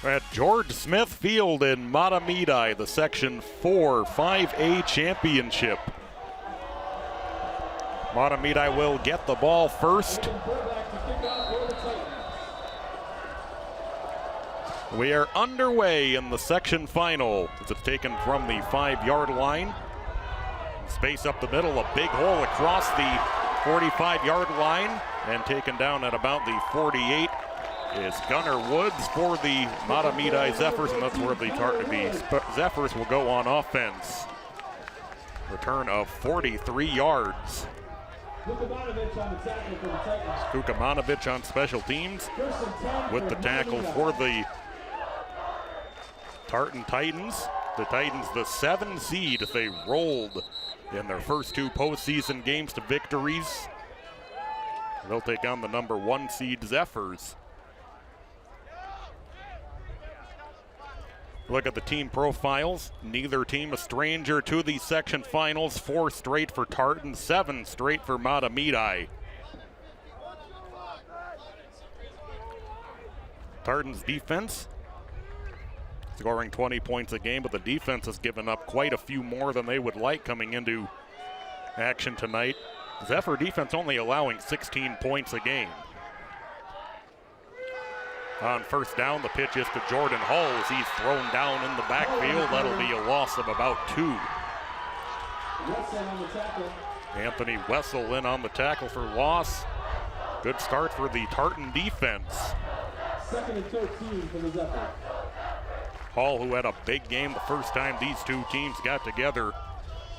At George Smith Field in Mahtomedi, the Section 4 5A Championship. Mahtomedi will get the ball first. We are underway in the section final. It's taken from the 5-yard line. Space up the middle, a big hole across the 45-yard line, and taken down at about the 48 is Gunnar Woods for the Mahtomedi Zephyrs, and that's where the Zephyrs will go on offense. Return of 43 yards. Kukamanovic on special teams with the tackle for the Tartan Titans. The Titans, the 7 seed, they rolled in their first 2 postseason games to victories. They'll take on the number 1 seed Zephyrs. Look at the team profiles. Neither team a stranger to the section finals. 4 straight for Tartan, 7 straight for Mahtomedi. Tartan's defense scoring 20 points a game, but the defense has given up quite a few more than they would like coming into action tonight. Zephyr defense only allowing 16 points a game. On first down, the pitch is to Jordan Hull as he's thrown down in the backfield. That'll be a loss of about 2. Anthony Wessel in on the tackle for loss. Good start for the Tartan defense. 2nd and 13 for the Zephyrs. Hall, who had a big game the first time these 2 teams got together.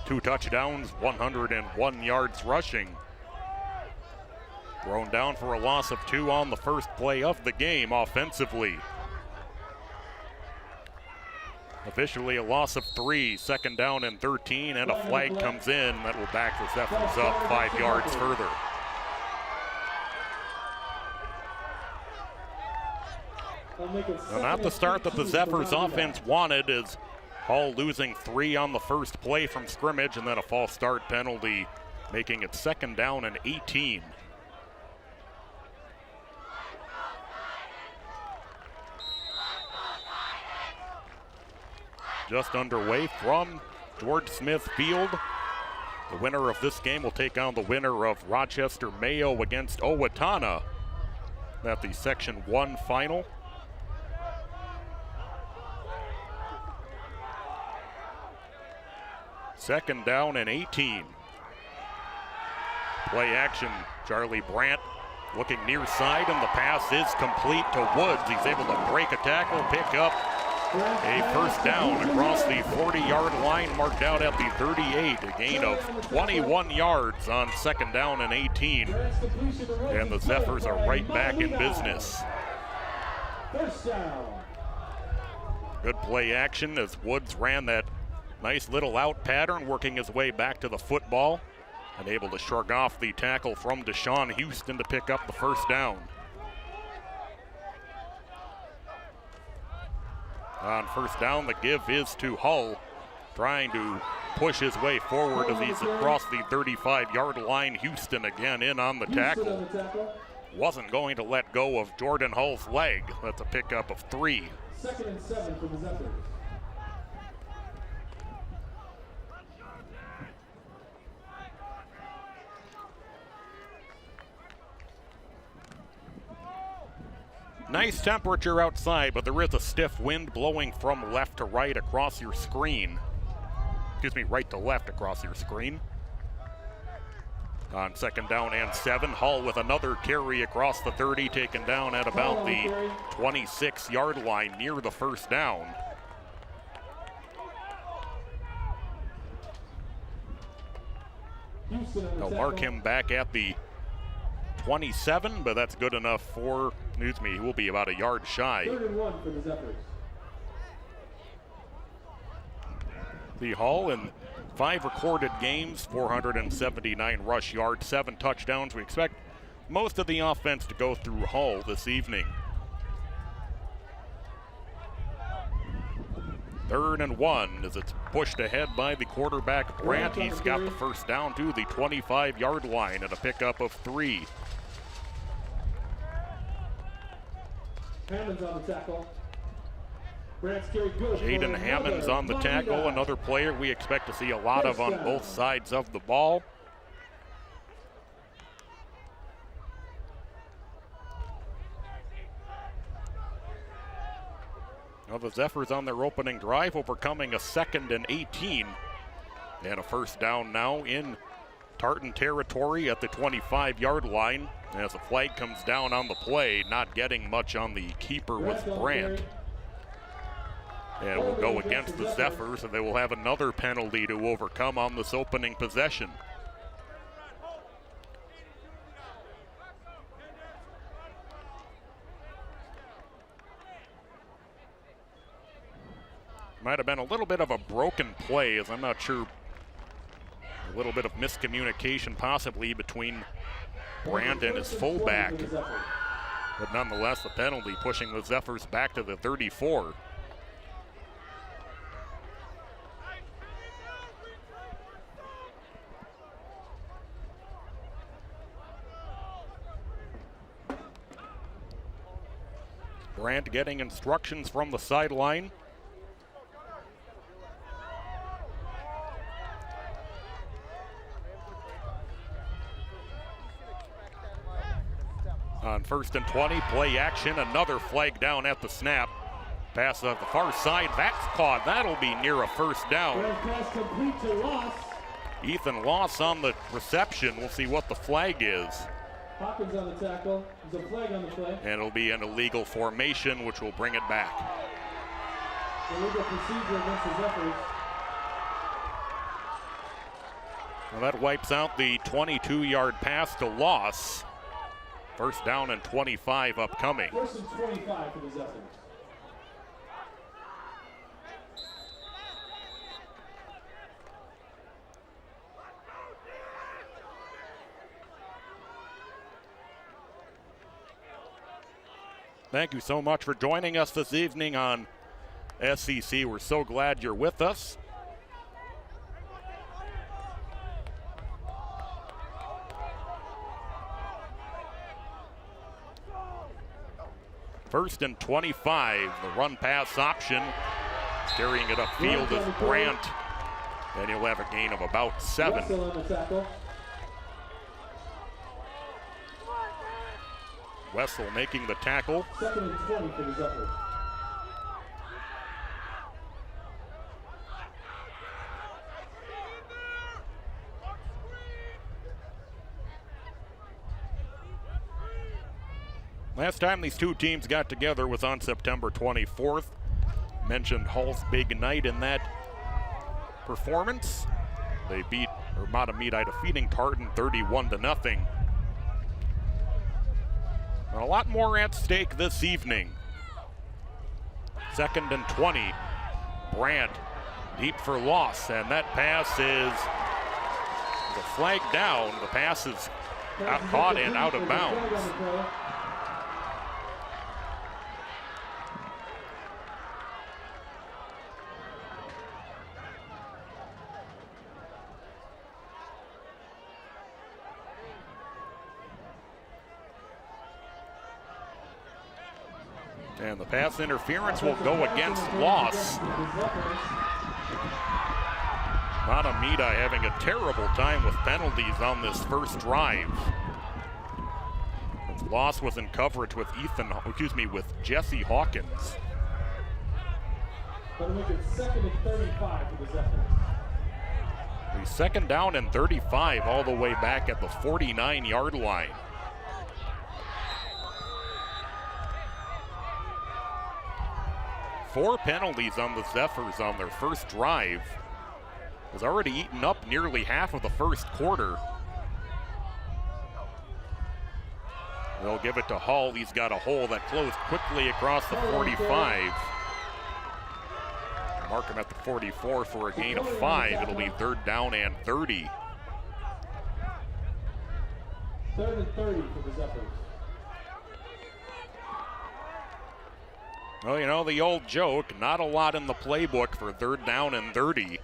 2 touchdowns, 101 yards rushing. Thrown down for a loss of 2 on the first play of the game offensively. Officially a loss of 3, 2nd down and 13, and a flag comes in that will back the Zephyrs up 5 yards further. Now, not the start that the Zephyrs offense wanted, as Hall losing 3 on the first play from scrimmage, and then a false start penalty, making it 2nd down and 18. Just underway from George Smith Field. The winner of this game will take on the winner of Rochester Mayo against Owatonna at the Section 1 final. Second down and 18. Play action, Charlie Brandt looking near side, and the pass is complete to Woods. He's able to break a tackle, pick up a first down across the 40-yard line, marked out at the 38. A gain of 21 yards on 2nd down and 18. And the Zephyrs are right back in business. Good play action as Woods ran that nice little out pattern, working his way back to the football and able to shrug off the tackle from Deshaun Houston to pick up the first down. On first down, the give is to Hull, trying to push his way forward as he's across the 35-yard line. Houston again in on the tackle. Wasn't going to let go of Jordan Hull's leg. That's a pickup of 3. 2nd and 7 for the Zephyrs. Nice temperature outside, but there is a stiff wind blowing from left to right across your screen. Excuse me, right to left across your screen. On 2nd down and 7, Hull with another carry across the 30, taken down at about the 26-yard line near the first down. They'll mark him back at the 27, but that's good enough for, he will be about a yard shy. 3rd and 1 for the Zephyrs. The Hall in 5 recorded games, 479 rush yards, 7 touchdowns. We expect most of the offense to go through Hull this evening. 3rd and 1 as it's pushed ahead by the quarterback Brandt. He's got the first down to the 25-yard line and a pickup of 3. Hammond's on the tackle. Jaden Hammond's on the tackle, another player we expect to see a lot of on both sides of the ball. Now the Zephyrs on their opening drive, overcoming a 2nd and 18. And a first down now in Tartan territory at the 25-yard line. As the flag comes down on the play, not getting much on the keeper with Brandt. And will go against the Zephyrs, and they will have another penalty to overcome on this opening possession. Might have been a little bit of a broken play, as I'm not sure. A little bit of miscommunication possibly between Brandt and his fullback. But nonetheless, the penalty pushing the Zephyrs back to the 34. Brandt getting instructions from the sideline. On 1st and 20, play action, another flag down at the snap. Pass off the far side, that's caught. That'll be near a first down. Pass complete to Loss. Ethan Loss on the reception. We'll see what the flag is. Hawkins on the tackle. There's a flag on the play. And it'll be an illegal formation, which will bring it back. Illegal procedure against the Zephyrs. Well, that wipes out the 22-yard pass to Loss. First down and 25 upcoming. 1st and 25 for the Zephyrs. Thank you so much for joining us this evening on SEC. We're so glad you're with us. First and 25, the run pass option. Carrying it upfield is Brandt, and he'll have a gain of about 7. Wessel on the tackle. Wessel making the tackle. 2nd and 20 for the Zephyrs. Last time these two teams got together was on September 24th. Mentioned Hall's big night in that performance. They beat Mahtomedi, defeating Tartan 31-0. A lot more at stake this evening. 2nd and 20. Brandt deep for Loss, and that pass is the flag down. The pass is caught and out of bounds. And the pass interference will go against Loss. Mahtomedi having a terrible time with penalties on this first drive. Loss was in coverage with with Jesse Hawkins. Gonna make it 2nd and 35 for the Zephyrs. The 2nd down and 35 all the way back at the 49-yard line. Four penalties on the Zephyrs on their first drive. Has already eaten up nearly half of the first quarter. They'll give it to Hall. He's got a hole that closed quickly across the 45. Mark him at the 44 for a gain of 5. It'll be 3rd down and 30. 3rd and 30 for the Zephyrs. Well, you know the old joke, not a lot in the playbook for 3rd down and 30.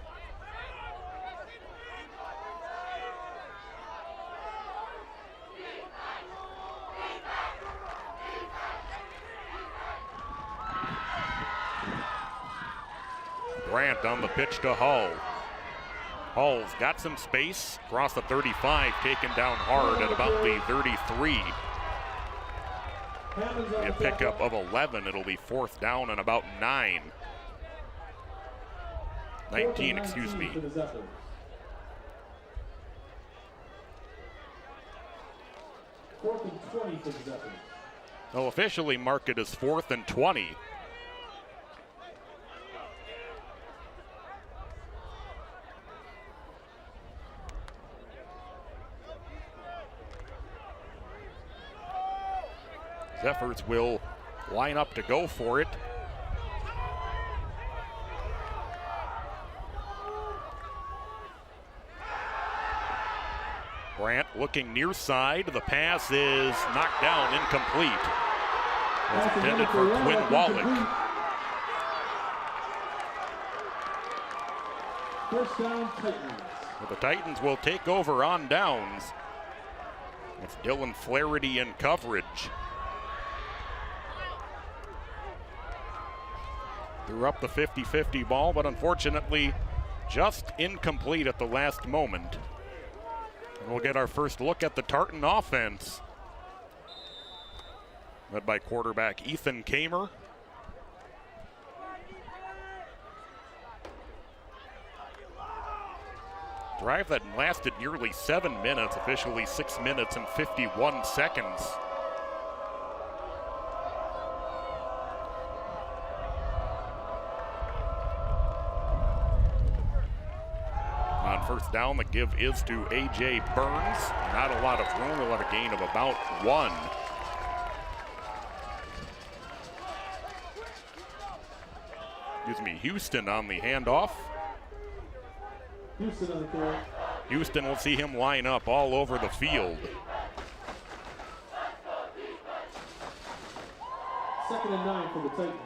Grant on the pitch to Hull. Hull's got some space, across the 35, taken down hard at about the 33. A pickup of 11, it'll be 4th down and about 19, excuse me. Fourth and 20 for the Zephyrs. They'll officially mark it as 4th and 20. Zephyrs will line up to go for it. Grant looking near side. The pass is knocked down, incomplete. Was intended for Quinn Wallach. First down, Titans. But the Titans will take over on downs. It's Dylan Flaherty in coverage. Threw up the 50-50 ball, but unfortunately just incomplete at the last moment. And we'll get our first look at the Tartan offense, led by quarterback Ethan Kamer. Drive that lasted nearly 7 minutes, officially 6 minutes and 51 seconds. On first down, the give is to A.J. Burns. Not a lot of room, we'll have a gain of about 1. Excuse me, Houston on the handoff. Houston on the throw. Houston will see him line up all over the field. Second and 9 for the Titans.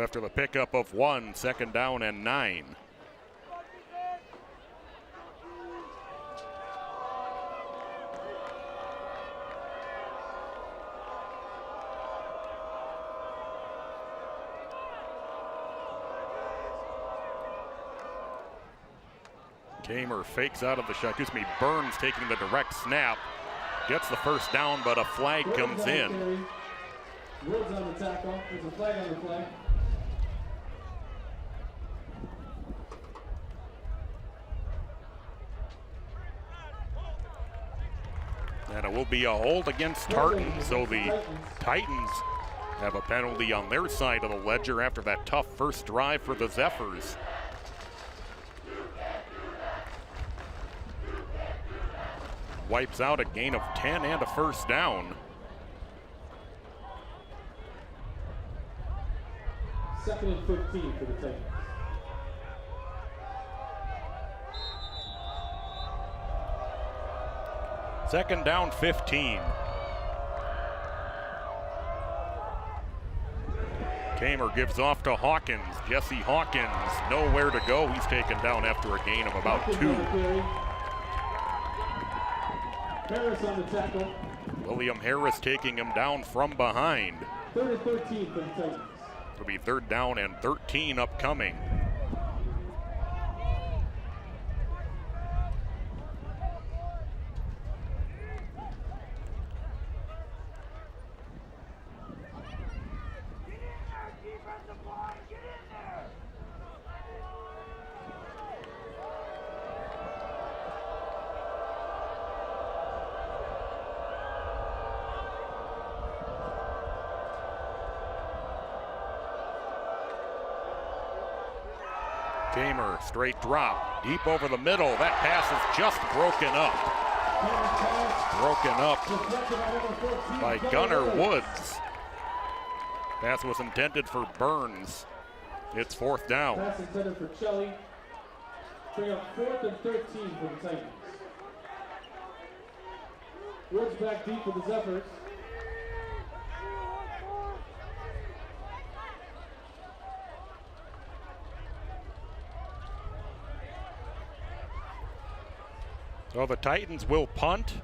After the pickup of 1, 2nd down and 9. Kamer fakes out of the shot. Excuse me, Burns taking the direct snap. Gets the first down, but a flag comes in. Woods on the tackle. There's a flag on the flag. And it will be a hold against Tartan, so the Titans have a penalty on their side of the ledger after that tough first drive for the Zephyrs. Wipes out a gain of 10 and a first down. Second and 15 for the Titans. Second down, 15. Kamer gives off to Hawkins. Jesse Hawkins, nowhere to go. He's taken down after a gain of about 2. Harris on the tackle. William Harris taking him down from behind. 3rd and 13 for the Titans. It'll be 3rd down and 13 upcoming. Kamer, straight drop, deep over the middle. That pass is just broken up. Broken up by Gunnar Woods. Pass was intended for Burns. It's 4th down. Pass intended for Shelley. Bring up 4th and 13 for the Titans. Woods back deep for the Zephyrs. So the Titans will punt.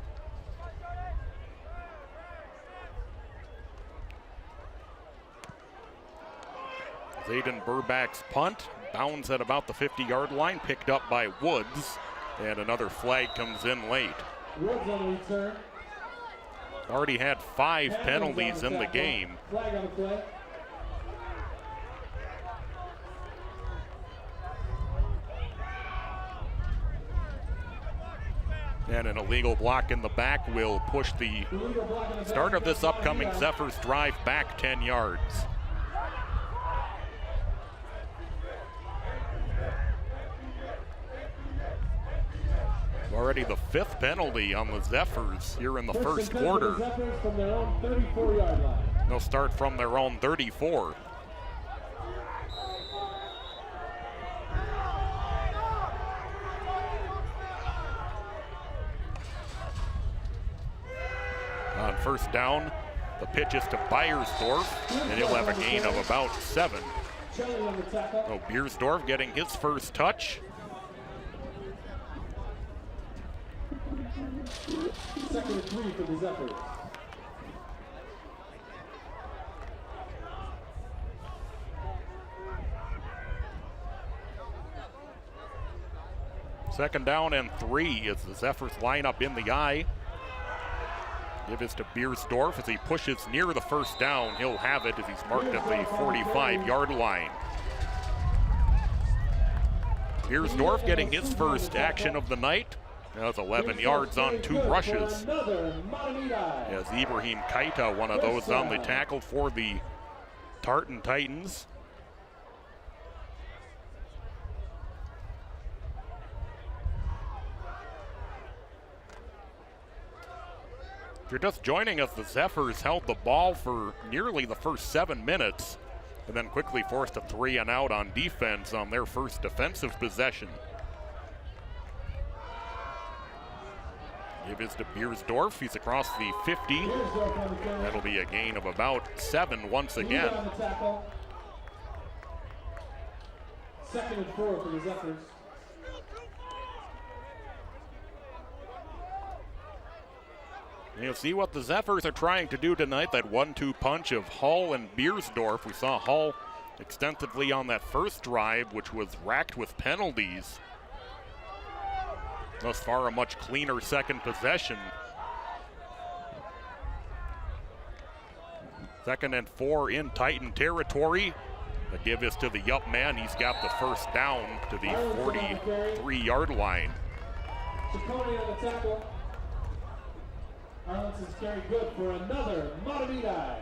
Zayden Burbach's punt bounds at about the 50-yard line, picked up by Woods, and another flag comes in late. Woods on the return. Already had 5 penalties in the game. Flag on the play. And an illegal block in the back will push the start of this upcoming Zephyrs drive back 10 yards. Already the 5th penalty on the Zephyrs here in the first quarter. From their own 34-yard line. They'll start from their own 34. On first down, the pitch is to Beiersdorf, and he'll have a gain of about 7. So Beiersdorf getting his first touch. Second and 3 for the Zephyrs. Second down and 3 as the Zephyrs line up in the eye. Give is to Beiersdorf as he pushes near the first down. He'll have it as he's marked at the 45-yard line. Beiersdorf getting his first action of the night. That's 11 yards on 2 rushes. As Ibrahim Kaita, one of those on the tackle for the Tartan Titans. If you're just joining us, the Zephyrs held the ball for nearly the first 7 minutes and then quickly forced a 3 and out on defense on their first defensive possession. Give is to Beiersdorf. He's across the 50. That'll be a gain of about 7 once again. Second and 4 for the Zephyrs. You'll see what the Zephyrs are trying to do tonight, that 1-2 punch of Hull and Beiersdorf. We saw Hull extensively on that first drive, which was racked with penalties. Thus far, a much cleaner second possession. Second and 4 in Titan territory. The give is to the yup man. He's got the first down to the 43-yard line. Ciccone on the tackle. Arlinson's carry good for another Mahtomedi.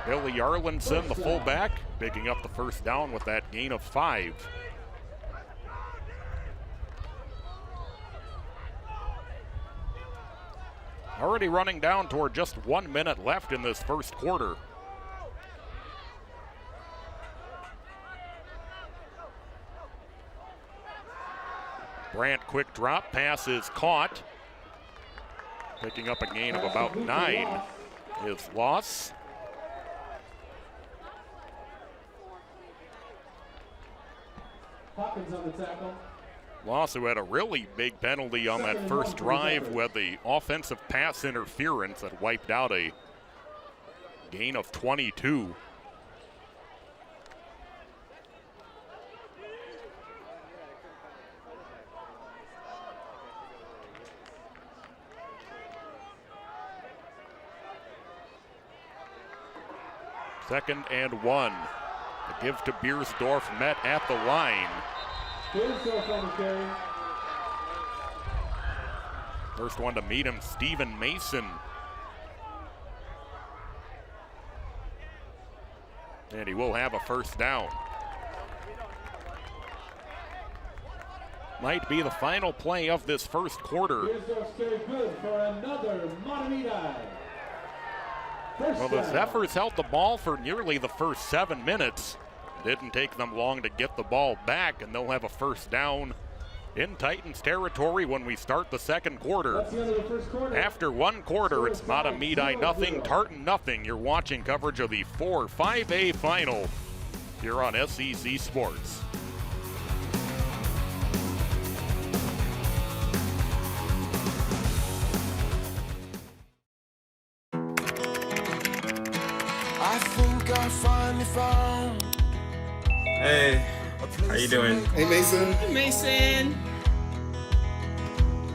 Billy Arlinson, the fullback, picking up the first down with that gain of 5. Already running down toward just 1 minute left in this first quarter. Brandt quick drop, pass is caught. Picking up a gain of about 9 is loss. Hawkins on the tackle. Loss, who had a really big penalty on that first drive with the offensive pass interference that wiped out a gain of 22. Second and 1. The give to Beiersdorf met at the line. Beiersdorf on the carry. First one to meet him, Stephen Mason. And he will have a first down. Might be the final play of this first quarter. Beiersdorf's carry good for another Mahtomedi. Well, the Zephyrs held the ball for nearly the first 7 minutes. Didn't take them long to get the ball back, and they'll have a first down in Titans territory when we start the second quarter. That's the end of the first quarter. After 1 quarter, it's Mahtomedi nothing, Tartan nothing. You're watching coverage of the 4-5A final here on SEC Sports. I think I finally found Hey, how you doing? Hey, Mason. Hey, Mason.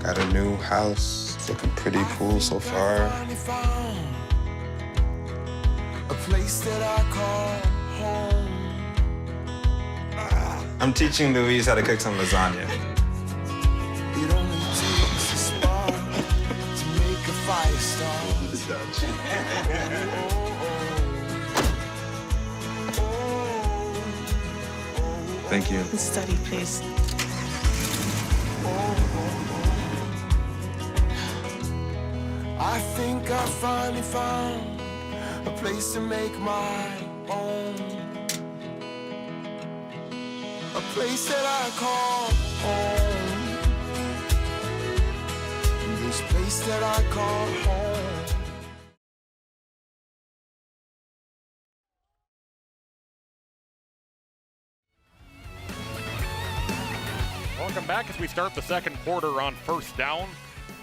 Got a new house. It's looking pretty cool so far. A place that I call home. I'm teaching Louise how to cook some lasagna. It only takes a spark to make a fire start. Thank you. Study, please. I think I finally found a place to make my own. A place that I call home. This place that I call home. Welcome back as we start the second quarter on first down.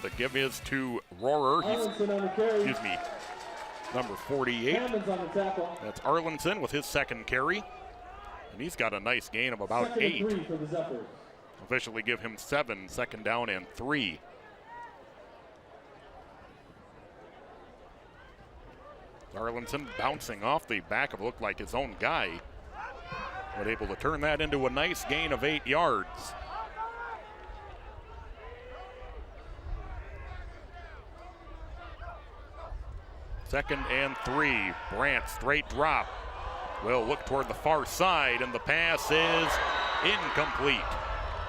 The give is to Rohrer. Excuse me, number 48. Hammond's on the tackle. That's Arlinson with his second carry. And he's got a nice gain of about Second and 8. 3 for the Zephyrs. Officially give him 7, second down and 3. Arlinson bouncing off the back of what looked like his own guy, but able to turn that into a nice gain of 8 yards. Second and 3. Brandt, straight drop. Will look toward the far side, and the pass is incomplete.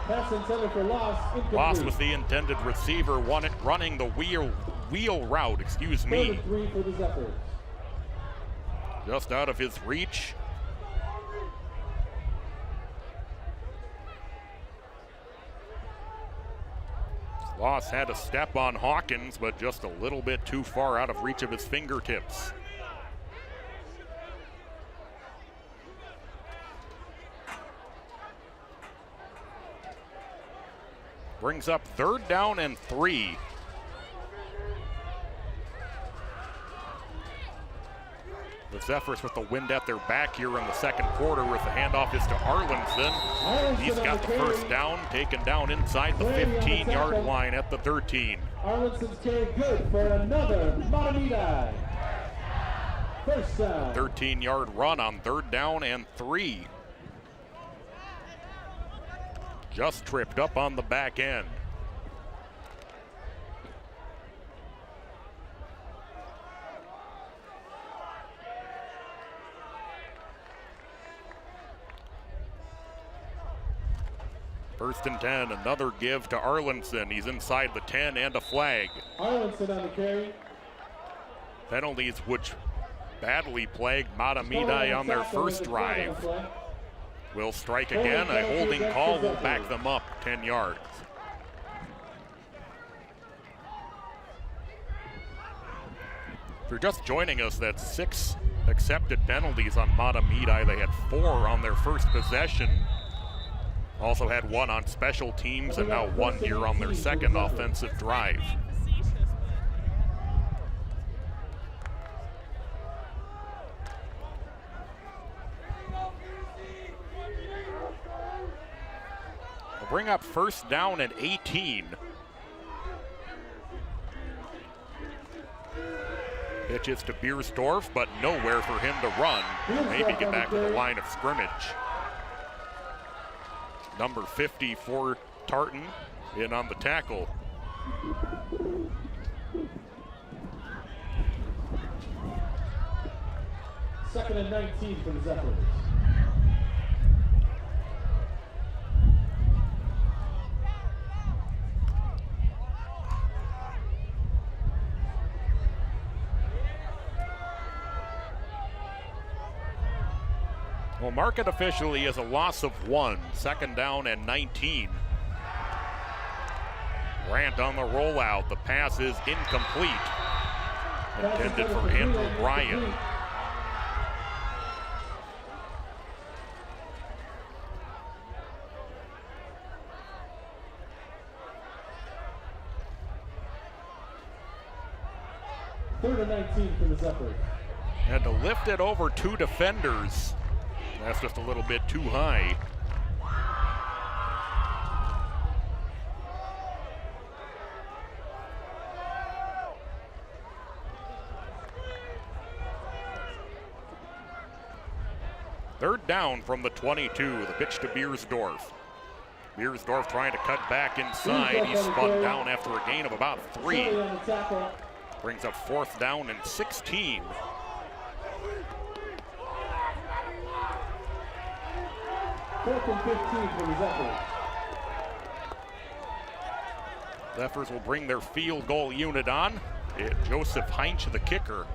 Pass intended for loss. Incomplete. Loss was the intended receiver, running the wheel route, excuse me. Third and 3 for the Zephyrs. Just out of his reach. Loss had a step on Hawkins, but just a little bit too far out of reach of his fingertips. Brings up third down and 3. The Zephyrs with the wind at their back here in the second quarter, with the handoff is to Arlinson. He's got the first down, taken down inside the 15-yard line at the 13. Arlinson's carry good for another Mahtomedi. First down. 13-yard run on third down and 3. Just tripped up on the back end. First and 10, another give to Arlinson. He's inside the 10 and a flag. Arlinson on the carry. Penalties which badly plagued Mahtomedi on their first drive. Will strike again. A holding call will back them up 10 yards. If you're just joining us, that's 6 accepted penalties on Mahtomedi. They had 4 on their first possession. Also had 1 on special teams and now 1 here on their second offensive drive. We'll bring up first down at 18. Pitches to Biersdorf, but nowhere for him to run. Maybe get back to the line of scrimmage. Number 50 for Tartan in on the tackle. Second and 19 for the Zephyrs. Well, mark it officially as a loss of 1, second down and 19. Brandt on the rollout. The pass is incomplete. Intended for Andrew Bryan. Third and 19 for the Zephyrs. Had to lift it over 2 defenders. That's just a little bit too high. Third down from the 22, the pitch to Beersdorf. Beersdorf trying to cut back inside. He's spun down after a gain of about 3. Brings up 4th down and 16. Fourth and 15 for the Zephyrs. Zephyrs will bring their field goal unit on. Joseph Heinz, the kicker.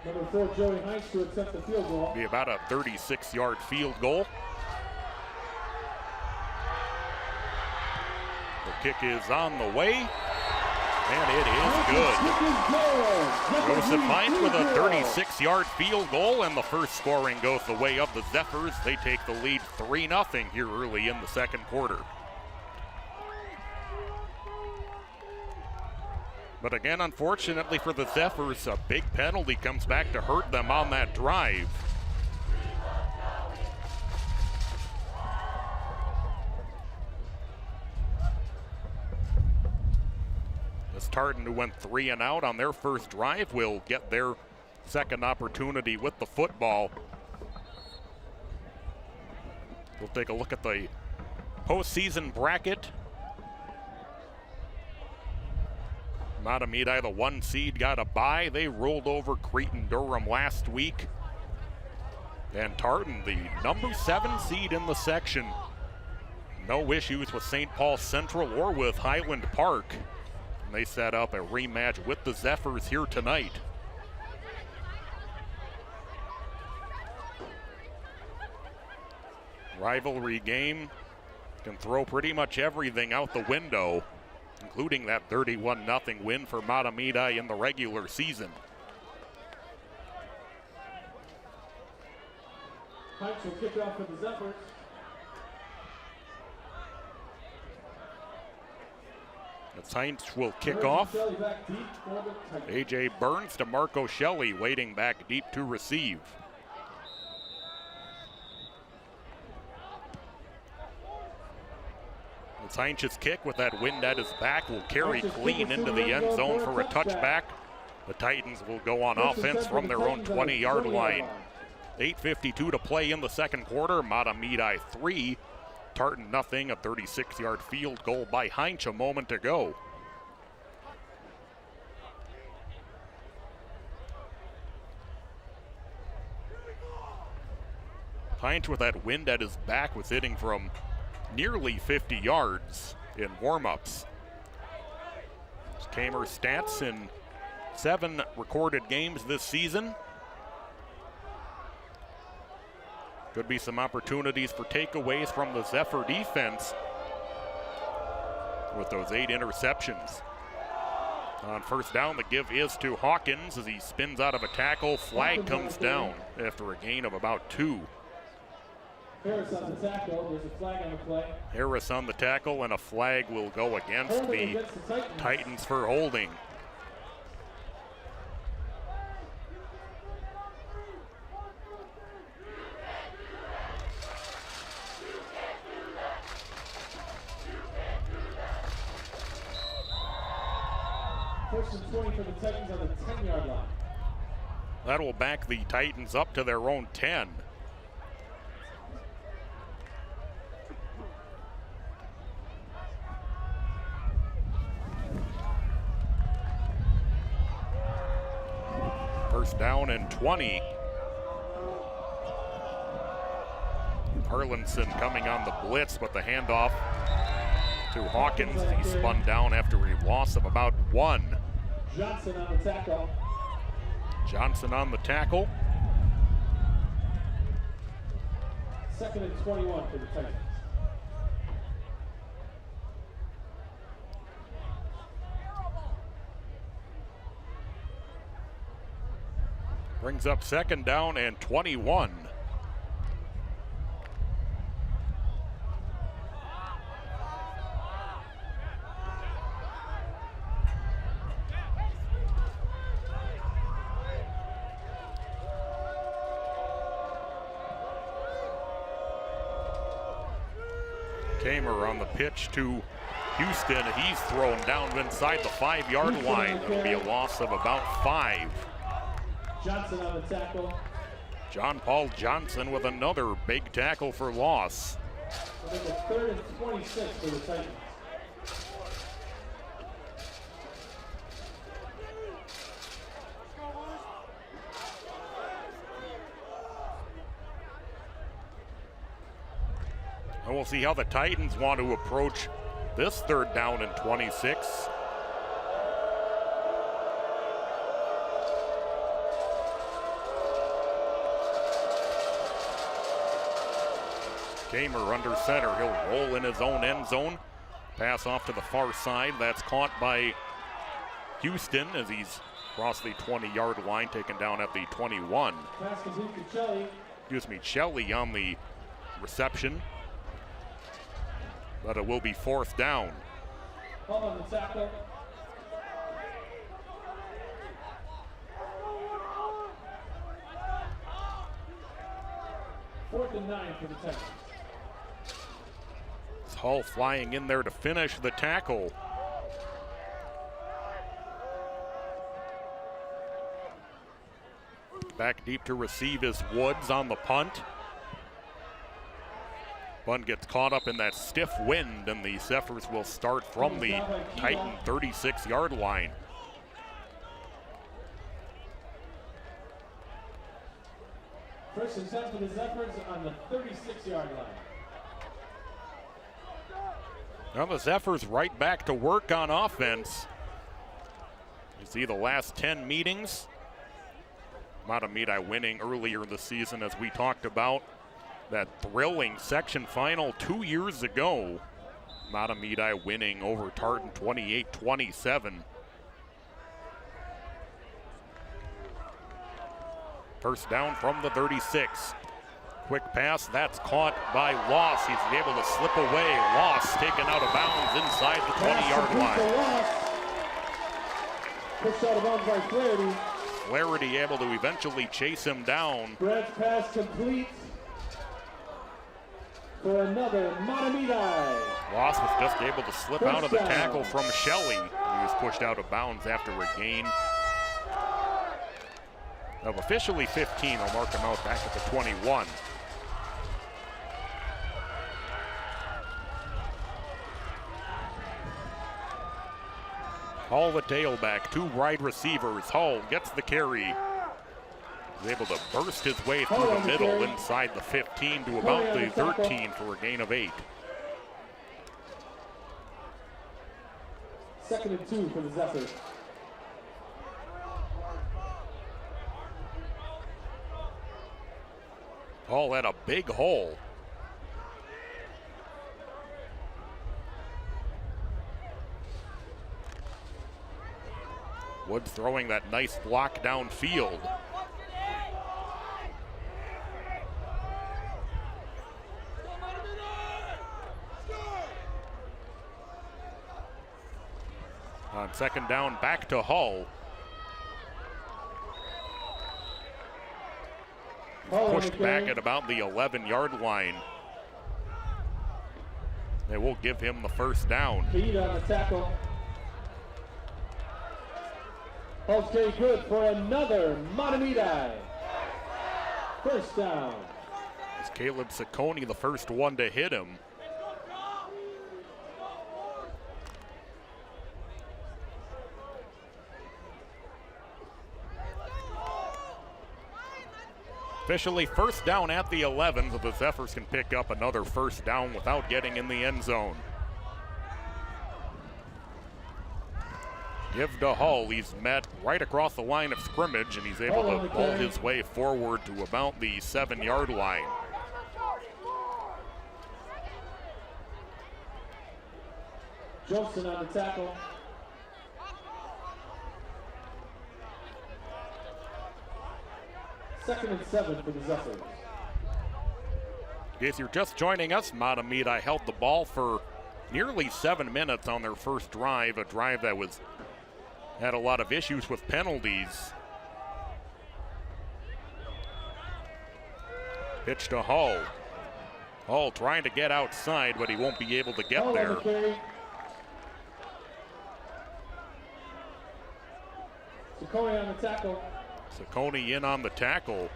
Number 4, Joey Heinz, to accept the field goal. Be about a 36-yard field goal. The kick is on the way, and it is good. Joseph Heinz with a 36-yard field goal, and the first scoring goes the way of the Zephyrs. They take the lead 3-0 here early in the second quarter. But again, unfortunately for the Zephyrs, a big penalty comes back to hurt them on that drive. As Tartan, who went 3 and out on their first drive, will get their second opportunity with the football. We'll take a look at the postseason bracket. Mahtomedi, the 1 seed, got a bye. They rolled over Cretin-Durham last week. And Tartan, the number 7 seed in the section. No issues with St. Paul Central or with Highland Park. And they set up a rematch with the Zephyrs here tonight. Rivalry game can throw pretty much everything out the window, including that 31-0 win for Mahtomedi in the regular season. Heinz will kick off for the Zephyrs. As Heinz will kick off. A.J. Burns to Marco Shelley, waiting back deep to receive. Heinz's kick with that wind at his back will carry clean into the end zone for a touchback. The Titans will go on offense from their own 20-yard line. 8:52 to play in the second quarter. Mahtomedi 3, Tartan nothing. A 36-yard field goal by Heinz a moment ago. Heinz with that wind at his back was hitting from nearly 50 yards in warm-ups. Kamer's stats in 7 recorded games this season. Could be some opportunities for takeaways from the Zephyr defense with those 8 interceptions. On first down, the give is to Hawkins as he spins out of a tackle. Flag comes down after a gain of about 2. Harris on the tackle. There's a flag on the play. Harris on the tackle, and a flag will go against the Titans for holding. First and 20 for the Titans on the 10-yard line. That will back the Titans up to their own 10. First down and 20. Harlanson coming on the blitz, but the handoff to Hawkins. He spun down after a loss of about 1. Johnson on the tackle. Johnson on the tackle. Second and 21 for the Titans. Brings up second down and 21. Kamer on the pitch to Houston. He's thrown down inside the 5-yard line. That'll be a loss of about 5. Johnson on the tackle. John Paul Johnson with another big tackle for loss. So there's a 3rd and 26 for the Titans. And we'll see how the Titans want to approach this 3rd down and 26. Kamer under center. He'll roll in his own end zone. Pass off to the far side. That's caught by Houston as he's across the 20-yard line, taken down at the 21. Pass complete to Shelley. Excuse me, Shelley on the reception. But it will be 4th down. Hall on the tackle. Fourth and 9 for the Titans. It's Hull flying in there to finish the tackle. Back deep to receive is Woods on the punt. Punt gets caught up in that stiff wind, and the Zephyrs will start from the Titan 36-yard line. First and 10 for the Zephyrs on the 36-yard line. Now the Zephyrs right back to work on offense. You see the last 10 meetings. Mahtomedi winning earlier this season, as we talked about. That thrilling section final 2 years ago. Mahtomedi winning over Tartan 28-27. First down from the 36. Quick pass, that's caught by Loss. He's able to slip away. Loss taken out of bounds inside the 20-yard line. Pushed out of bounds by Flaherty. Flaherty able to eventually chase him down. Brad's pass complete for another Mahtomedi. Loss was just able to slip out of the tackle from Shelley. He was pushed out of bounds after a gain of officially 15. I'll mark him out back at the 21. Hull the tailback, 2 wide receivers. Hull gets the carry. He's able to burst his way through the middle inside the 15 to about the 13 for a gain of 8. 2nd and 2 for the Zephyrs. Hull had a big hole. Woods throwing that nice block downfield. On 2nd down, back to Hull. Pushed back at about the 11-yard line. They will give him the 1st down. Feed on the tackle. Hull's carry good for another Mahtomedi. 1st down. It's Caleb Ciccone, the first one to hit him. Officially 1st down at the 11, so the Zephyrs can pick up another 1st down without getting in the end zone. Give to Hull. He's met right across the line of scrimmage, and he's able to pull his way forward to about the 7-yard line. Johnson on the tackle. Second and 7 for the Zephyrs. If you're just joining us, Mahtomedi held the ball for nearly 7 minutes on their first drive, a drive that had a lot of issues with penalties. Pitch to Hull. Hall trying to get outside, but he won't be able to get there. Ciccone on the tackle. Ciccone in on the tackle.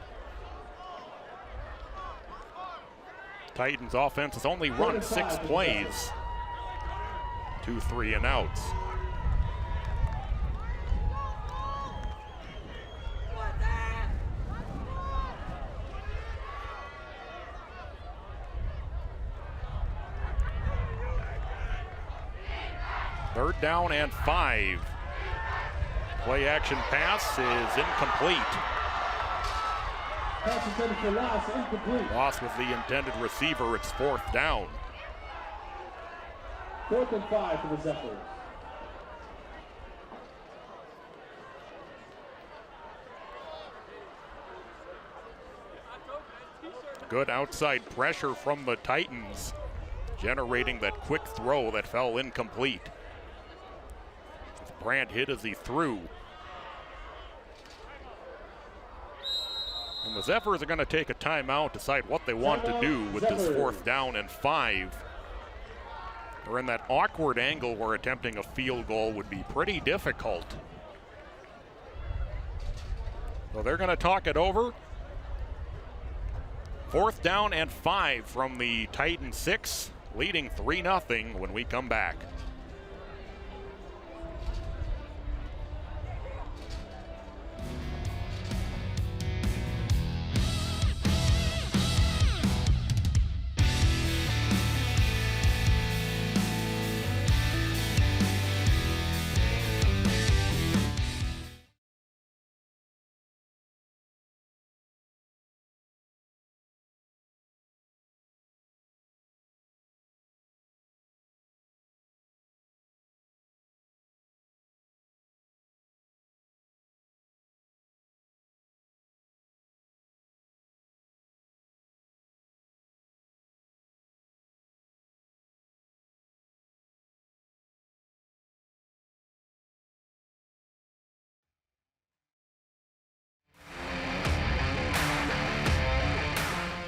Titans offense has only run 6 plays. 2 3 and outs. Third down and 5. Play action pass is incomplete. Pass intended for loss, incomplete. Loss with the intended receiver. It's 4th down. 4th and 5 for the Zephyrs. Good outside pressure from the Titans, generating that quick throw that fell incomplete. Brandt hit as he threw. And the Zephyrs are going to take a timeout, decide what they want to do with this 4th down and 5. They're in that awkward angle where attempting a field goal would be pretty difficult. So they're going to talk it over. 4th down and 5 from the Titan 6, leading 3-0 when we come back.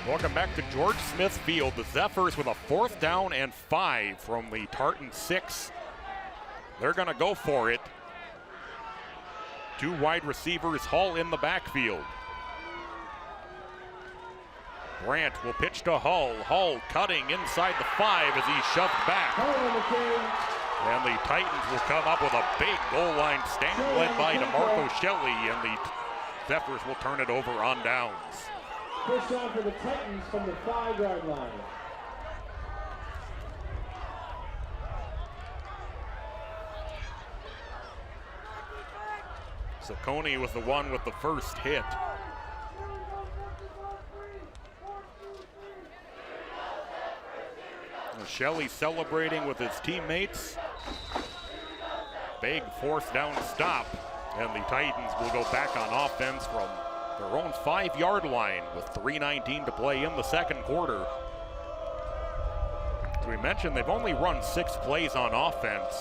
Welcome back to George Smith Field. The Zephyrs with a 4th down and 5 from the Tartan 6. They're going to go for it. 2 wide receivers, Hull in the backfield. Brandt will pitch to Hull. Hull cutting inside the 5 as he's shoved back. And the Titans will come up with a big goal line stand led by DeMarco Shelley, and the Zephyrs will turn it over on downs. Push down for the Titans from the 5-yard line. Ciccone was the one with the first hit. And Shelley celebrating with his teammates. Big 4th down stop, and the Titans will go back on offense from their own 5-yard line with 3:19 to play in the second quarter. As we mentioned, they've only run 6 plays on offense.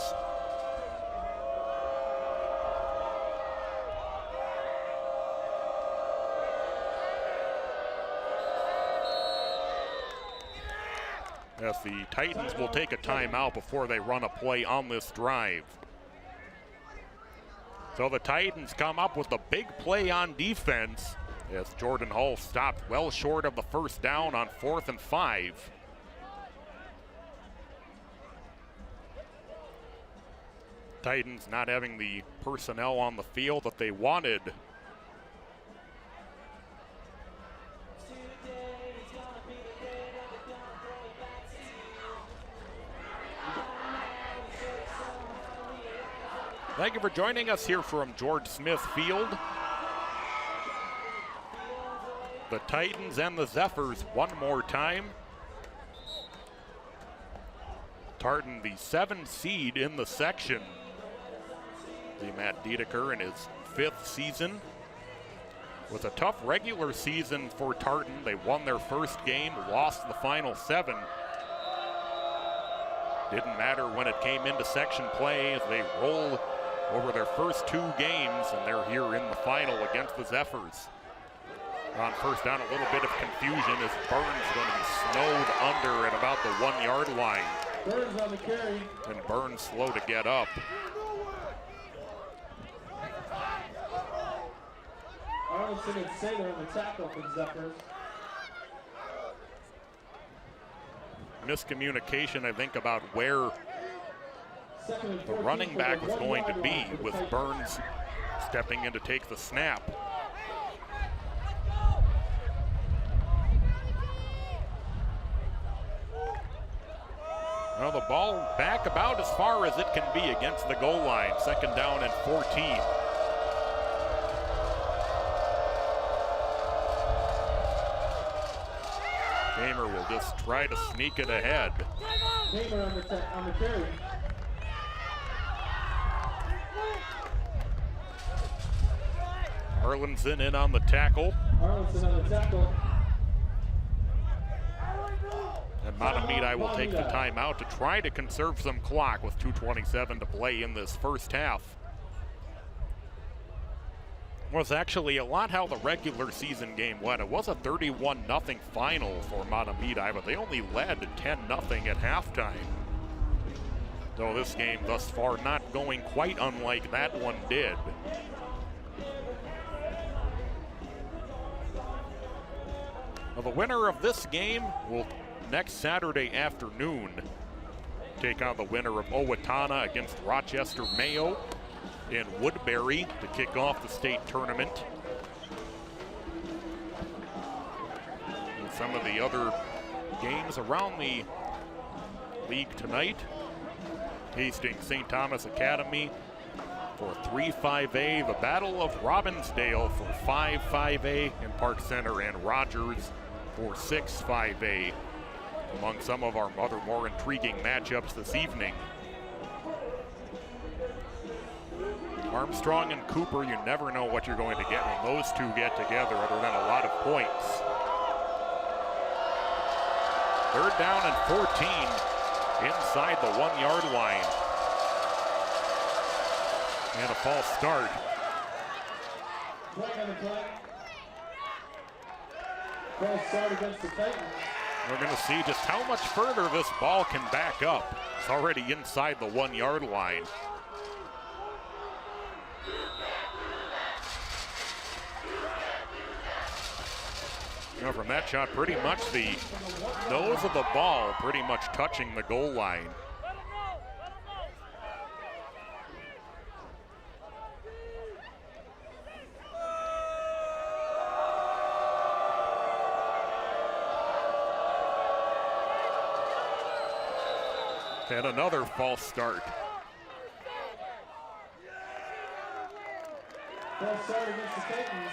As the Titans will take a timeout before they run a play on this drive. So the Titans come up with a big play on defense as Jordan Hull stopped well short of the 1st down on 4th and 5. Titans not having the personnel on the field that they wanted. Thank you for joining us here from George Smith Field. The Titans and the Zephyrs one more time. Tartan, the 7 seed in the section. The Matt Diedeker in his 5th season. With a tough regular season for Tartan. They won their first game, lost the final 7. Didn't matter when it came into section play as they rolled over their first 2 games, and they're here in the final against the Zephyrs. On first down, a little bit of confusion as Burns going to be snowed under at about the 1 yard line. Burns on the carry. And Burns slow to get up. Arnoldson and Saylor on the tackle for the Zephyrs. Miscommunication, I think, about where Second and the 14 running for back the was 1 going to yard be, line for the with Titans. Burns stepping in to take the snap. Well, the ball back about as far as it can be against the goal line. Second down and 14. Gamer will just try to sneak it ahead. Gamer on the carry. Arlinson in on the tackle. Arnoldson on the tackle. And Mahtomedi will take the timeout to try to conserve some clock with 2:27 to play in this first half. Was actually a lot how the regular season game went. It was a 31-0 final for Mahtomedi, but they only led 10-0 at halftime. Though this game thus far not going quite unlike that one did. Well, the winner of this game will next Saturday afternoon take on the winner of Owatonna against Rochester Mayo in Woodbury to kick off the state tournament. And some of the other games around the league tonight. Hastings St. Thomas Academy for 3-5A, the Battle of Robbinsdale for 5-5A, and Park Center and Rogers for 6-5A, among some of our other more intriguing matchups this evening. Armstrong and Cooper, you never know what you're going to get when those two get together other than a lot of points. Third down and 14 inside the 1 yard line. And a false start. Flag on the play. False start against the Titans. We're going to see just how much further this ball can back up. It's already inside the 1 yard line. You know, from that shot, pretty much the nose of the ball pretty much touching the goal line. And another false start. False start against the Titans.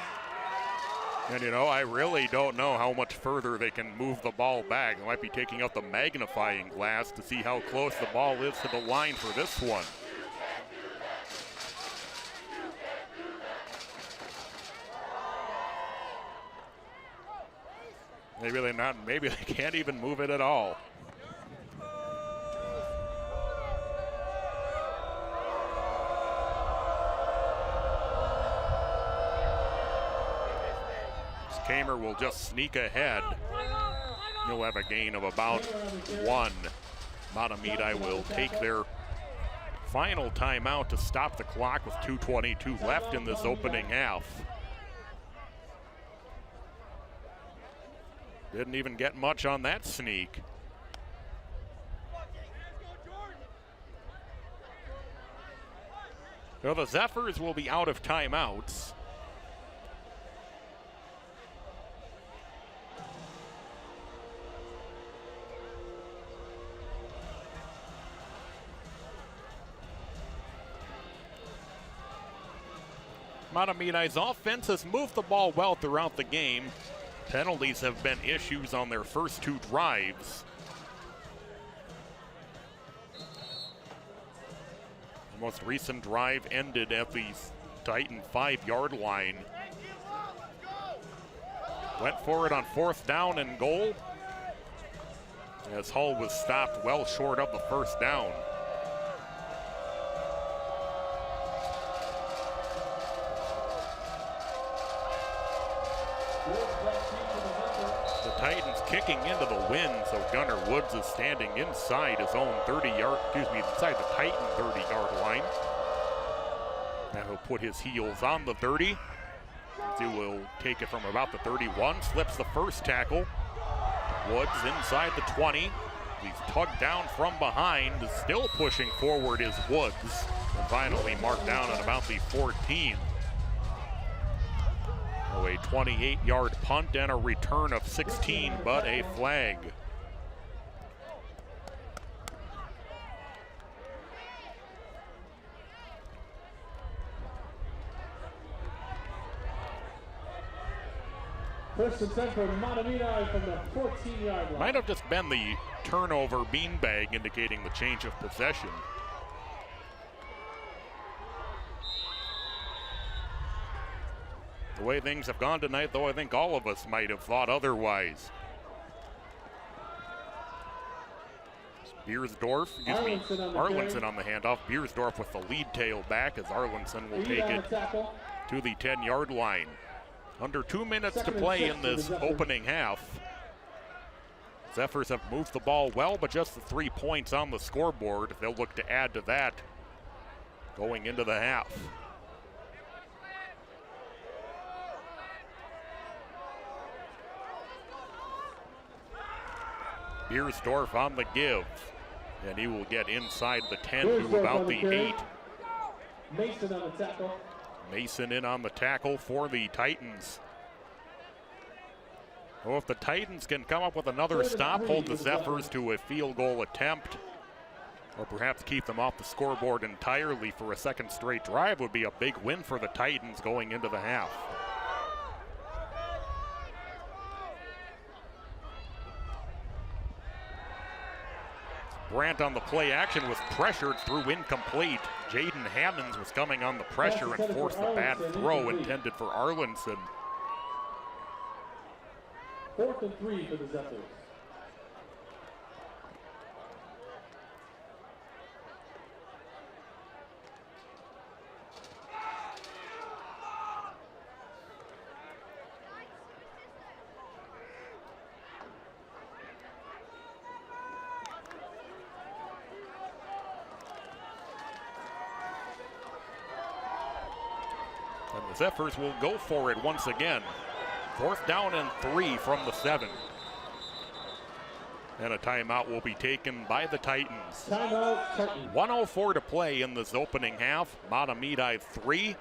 And you know, I really don't know how much further they can move the ball back. They might be taking out the magnifying glass to see how close the ball is to the line for this one. Maybe they're not, maybe they can't even move it at all. Kamer will just sneak ahead. He'll have a gain of about 1. Mahtomedi will take their final timeout to stop the clock with 2:22 left in this opening half. Didn't even get much on that sneak. So the Zephyrs will be out of timeouts. Mahtomedi's offense has moved the ball well throughout the game. Penalties have been issues on their first 2 drives. The most recent drive ended at the Titan 5 yard line. Went for it on 4th down and goal, as Hull was stopped well short of the first down. kicking into the wind, so Gunnar Woods is standing inside his own inside the Titan 30-yard line. Now he'll put his heels on the 30. He will take it from about the 31, slips the first tackle. Woods inside the 20. He's tugged down from behind, still pushing forward is Woods, and finally marked down at about the 14. So a 28-yard punt and a return of 16, but a flag. First and 10 for Mahtomedi from the 14-yard line. Might have just been the turnover beanbag indicating the change of possession. The way things have gone tonight, though, I think all of us might have thought otherwise. Arlinson on the handoff. Beersdorf with the lead tail back as Arlinson will take it to the 10-yard line. Under 2 minutes to play in this opening half. Zephyrs have moved the ball well, but just the 3 points on the scoreboard. They'll look to add to that going into the half. Beersdorf on the give, and he will get inside the 10 to about the 8. Mason on the tackle. Mason in on the tackle for the Titans. Well, if the Titans can come up with another stop, hold the Zephyrs to a field goal attempt, or perhaps keep them off the scoreboard entirely for a second straight drive, would be a big win for the Titans going into the half. Brandt on the play action was pressured through incomplete. Jaden Hammonds was coming on the pressure and forced the bad throw intended for Arlinson. 4th and 3 for the Zephyrs. And the Zephyrs will go for it once again. 4th down and 3 from the 7. And a timeout will be taken by the Titans. Timeout, Titans. 1:04 to play in this opening half. Mahtomedi 3,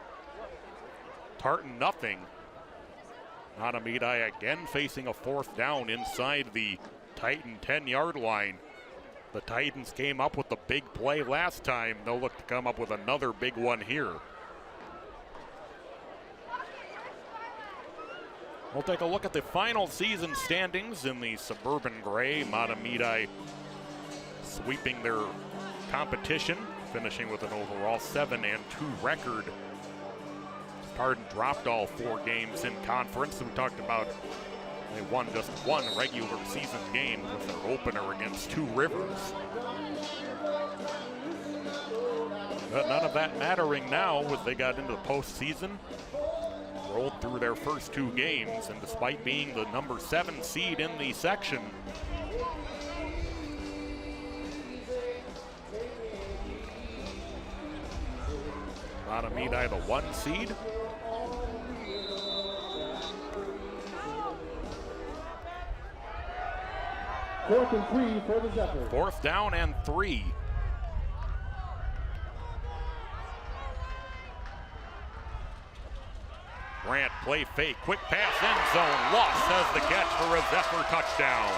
Tartan nothing. Mahtomedi again facing a 4th down inside the Titan 10-yard line. The Titans came up with the big play last time. They'll look to come up with another big one here. We'll take a look at the final season standings in the Suburban Gray. Mahtomedi sweeping their competition, finishing with an overall 7-2 record. Tartan dropped all 4 games in conference. We talked about they won just 1 regular season game with their opener against 2 Rivers. But none of that mattering now as they got into the postseason. Rolled through their first 2 games, and despite being the number 7 seed in the section, Mahtomedi the 1 seed. Fourth and 3 for the Zephyrs. 4th down and 3. Brandt play fake, quick pass, end zone. Loss has the catch for a Zephyr touchdown.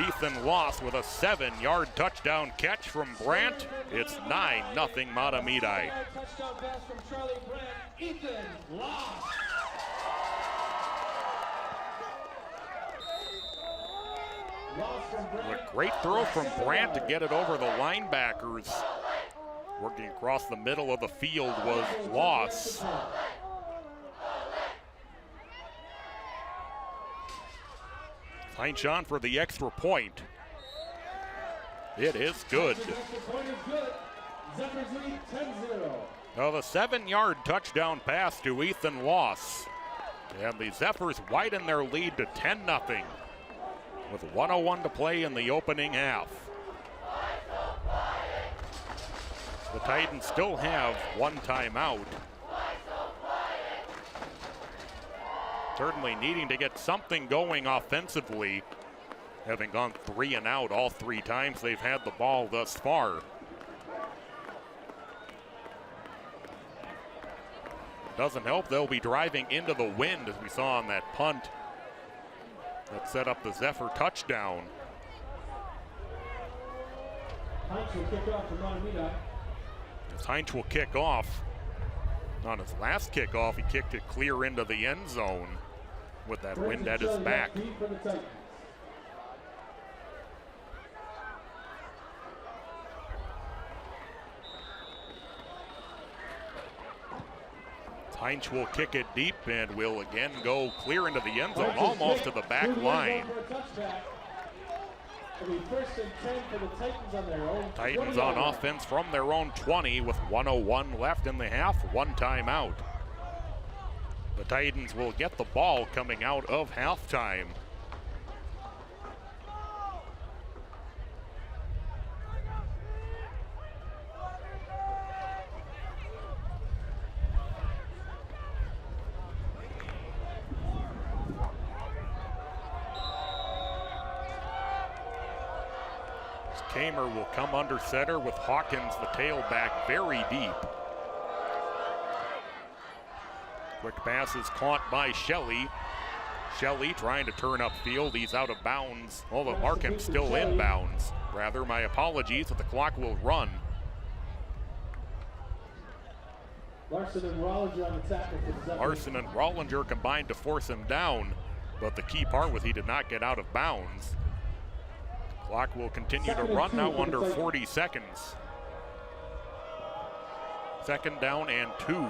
Ethan Loss with a 7-yard touchdown catch from Brandt. It's 9-0 Mahtomedi. Touchdown pass from Charlie Brandt. Ethan Loss. A great throw from Brandt to get it over the linebackers. Working across the middle of the field was Loss. St. John for the extra point. It is good. Now the 7-yard touchdown pass to Ethan Loss. And the Zephyrs widen their lead to 10-0 with 1:01 to play in the opening half. The Titans still have one timeout. Certainly needing to get something going offensively, having gone 3 and out all 3 times they've had the ball thus far. Doesn't help, they'll be driving into the wind as we saw on that punt that set up the Zephyr touchdown. Heinz will kick off for Mahtomedi. As Heinz will kick off. On his last kickoff, he kicked it clear into the end zone with that wind at his back. For the Titans. Heinz will kick it deep and will again go clear into the end zone, almost to the back line. Titans on offense from their own 20 with 1:01 left in the half, 1 timeout. The Titans will get the ball coming out of halftime. Kamer will come under center with Hawkins, the tailback, very deep. Quick pass is caught by Shelley. Shelley trying to turn upfield. He's out of bounds. Although Markham's still in bounds. Rather, my apologies, but the clock will run. Larson and Rollinger on the tackle for the Zephyrs. Larson and Rollinger combined to force him down, but the key part was he did not get out of bounds. Clock will continue to run now under 40 seconds. 2nd down and 2.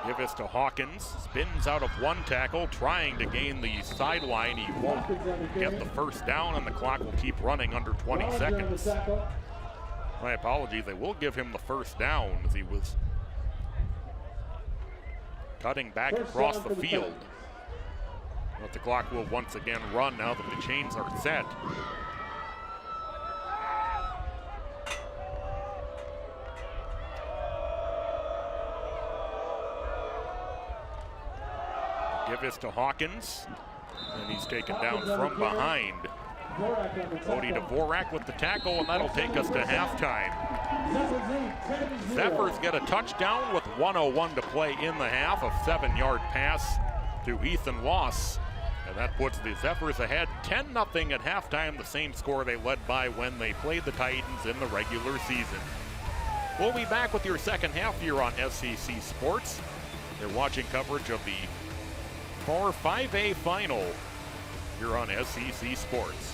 Give this to Hawkins, spins out of one tackle, trying to gain the sideline. He won't get the first down, and the clock will keep running under 20 seconds. My apologies, they will give him the first down as he was cutting back across the field. But the clock will once again run now that the chains are set. Give this to Hawkins, and he's taken down from behind. Cody Dvorak with the tackle, and that'll take us to halftime. Zephyrs get a touchdown with 1:01 to play in the half, a 7-yard pass to Ethan Loss. And that puts the Zephyrs ahead 10-0 at halftime, the same score they led by when they played the Titans in the regular season. We'll be back with your second half here on SEC Sports. You're watching coverage of the 4-5A final here on SEC Sports.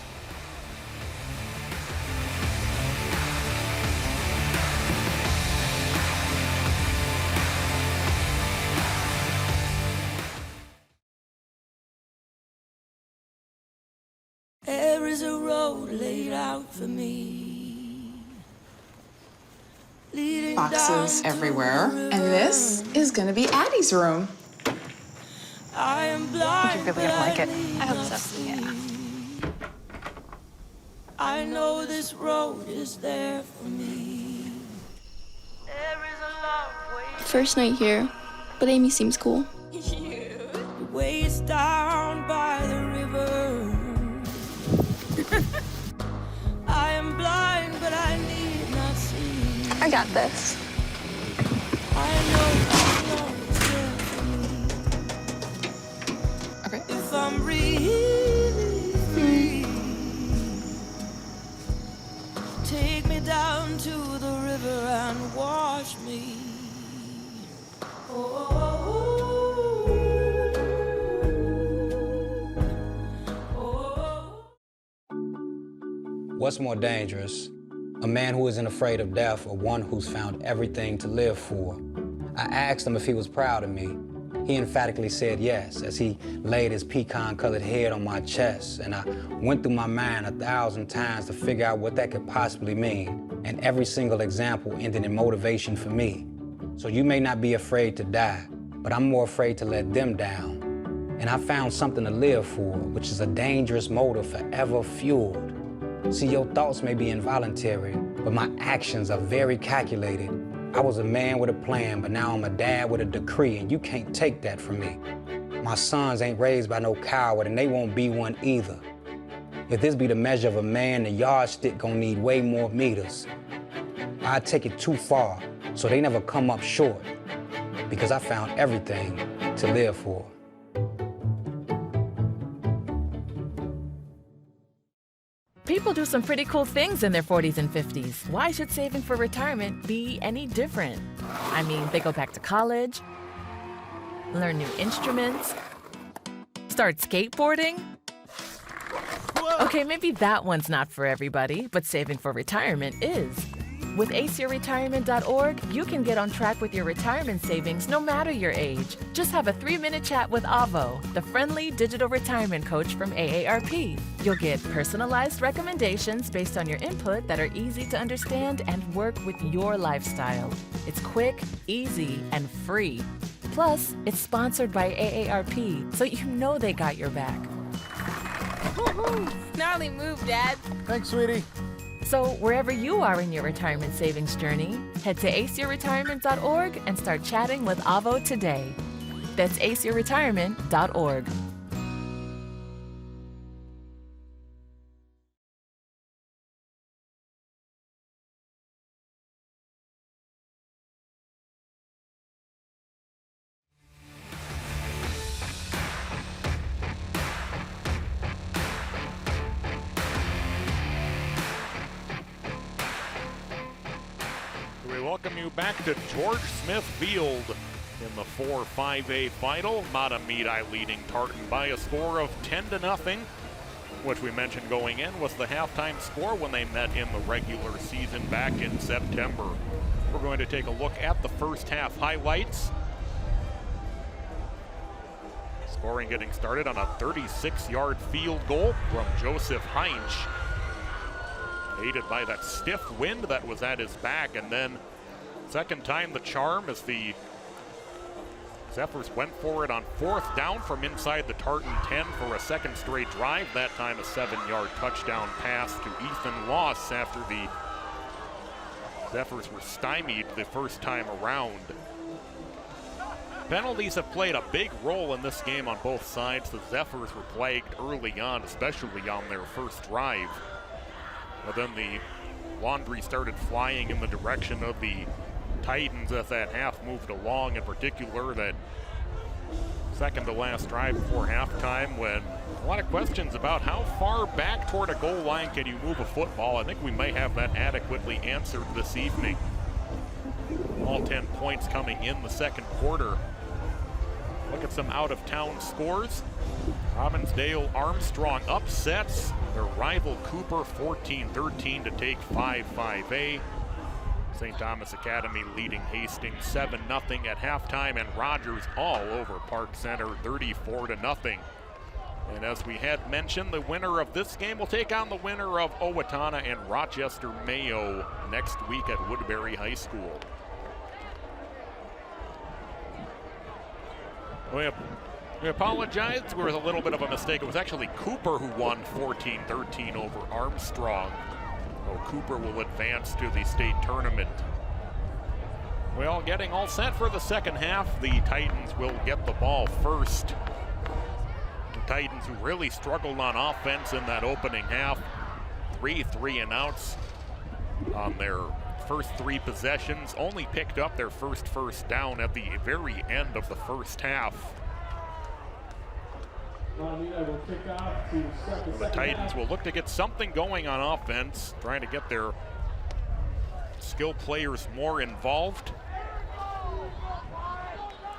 There is a road laid out for me. Boxes everywhere. And this is gonna be Addie's room. I am blind, You're really gonna like it. I hope so. Yeah. I know this road is there for me. There is a long way. First night here, but Amy seems cool. Ways down by the river. I am blind, but I need not see. I got this. I know this road is there for me. Okay. If I'm really free, take me down to the river and wash me. What's more dangerous? A man who isn't afraid of death or one who's found everything to live for? I asked him if he was proud of me. He emphatically said yes as he laid his pecan-colored head on my chest, and I went through my mind 1,000 times to figure out what that could possibly mean. And every single example ended in motivation for me. So you may not be afraid to die, but I'm more afraid to let them down. And I found something to live for, which is a dangerous motive forever fueled. See, your thoughts may be involuntary, but my actions are very calculated. I was a man with a plan, but now I'm a dad with a decree, and you can't take that from me. My sons ain't raised by no coward, and they won't be one either. If this be the measure of a man, the yardstick gonna need way more meters. I take it too far, so they never come up short, because I found everything to live for. People do some pretty cool things in their 40s and 50s. Why should saving for retirement be any different? I mean, they go back to college, learn new instruments, start skateboarding. Okay, maybe that one's not for everybody, but saving for retirement is. With aceyourretirement.org, you can get on track with your retirement savings no matter your age. Just have a 3-minute chat with Avo, the friendly digital retirement coach from AARP. You'll get personalized recommendations based on your input that are easy to understand and work with your lifestyle. It's quick, easy, and free. Plus, it's sponsored by AARP, so you know they got your back. Woo-hoo. Gnarly move, Dad. Thanks, sweetie. So wherever you are in your retirement savings journey, head to aceyourretirement.org and start chatting with Avo today. That's aceyourretirement.org. Welcome you back to George Smith Field in the 4-5A final. Mahtomedi leading Tartan by a score of 10-0, which we mentioned going in was the halftime score when they met in the regular season back in September. We're going to take a look at the first half highlights. Scoring getting started on a 36-yard field goal from Joseph Heinch, aided by that stiff wind that was at his back, and then second time the charm as the Zephyrs went for it on 4th down from inside the Tartan 10 for a second straight drive, that time a 7-yard touchdown pass to Ethan Loss after the Zephyrs were stymied the first time around. Penalties have played a big role in this game on both sides. The Zephyrs were plagued early on, especially on their first drive. But then the laundry started flying in the direction of the Titans as that half moved along, in particular that second to last drive before halftime, when a lot of questions about how far back toward a goal line can you move a football. I think we may have that adequately answered this evening. All 10 points coming in the second quarter. Look at some out-of-town scores. Robbinsdale Armstrong upsets their rival Cooper 14-13 to take 5-5A. St. Thomas Academy leading Hastings 7-0 at halftime, and Rogers all over Park Center 34-0. And as we had mentioned, the winner of this game will take on the winner of Owatonna and Rochester Mayo next week at Woodbury High School. We apologize. There was a little bit of a mistake. It was actually Cooper who won 14-13 over Armstrong. So Cooper will advance to the state tournament. Well, getting all set for the second half. The Titans will get the ball first. The Titans who really struggled on offense in that opening half. 3 3-and-outs on their first 3 possessions. Only picked up their first down at the very end of the first half. The Titans will look to get something going on offense, trying to get their skill players more involved.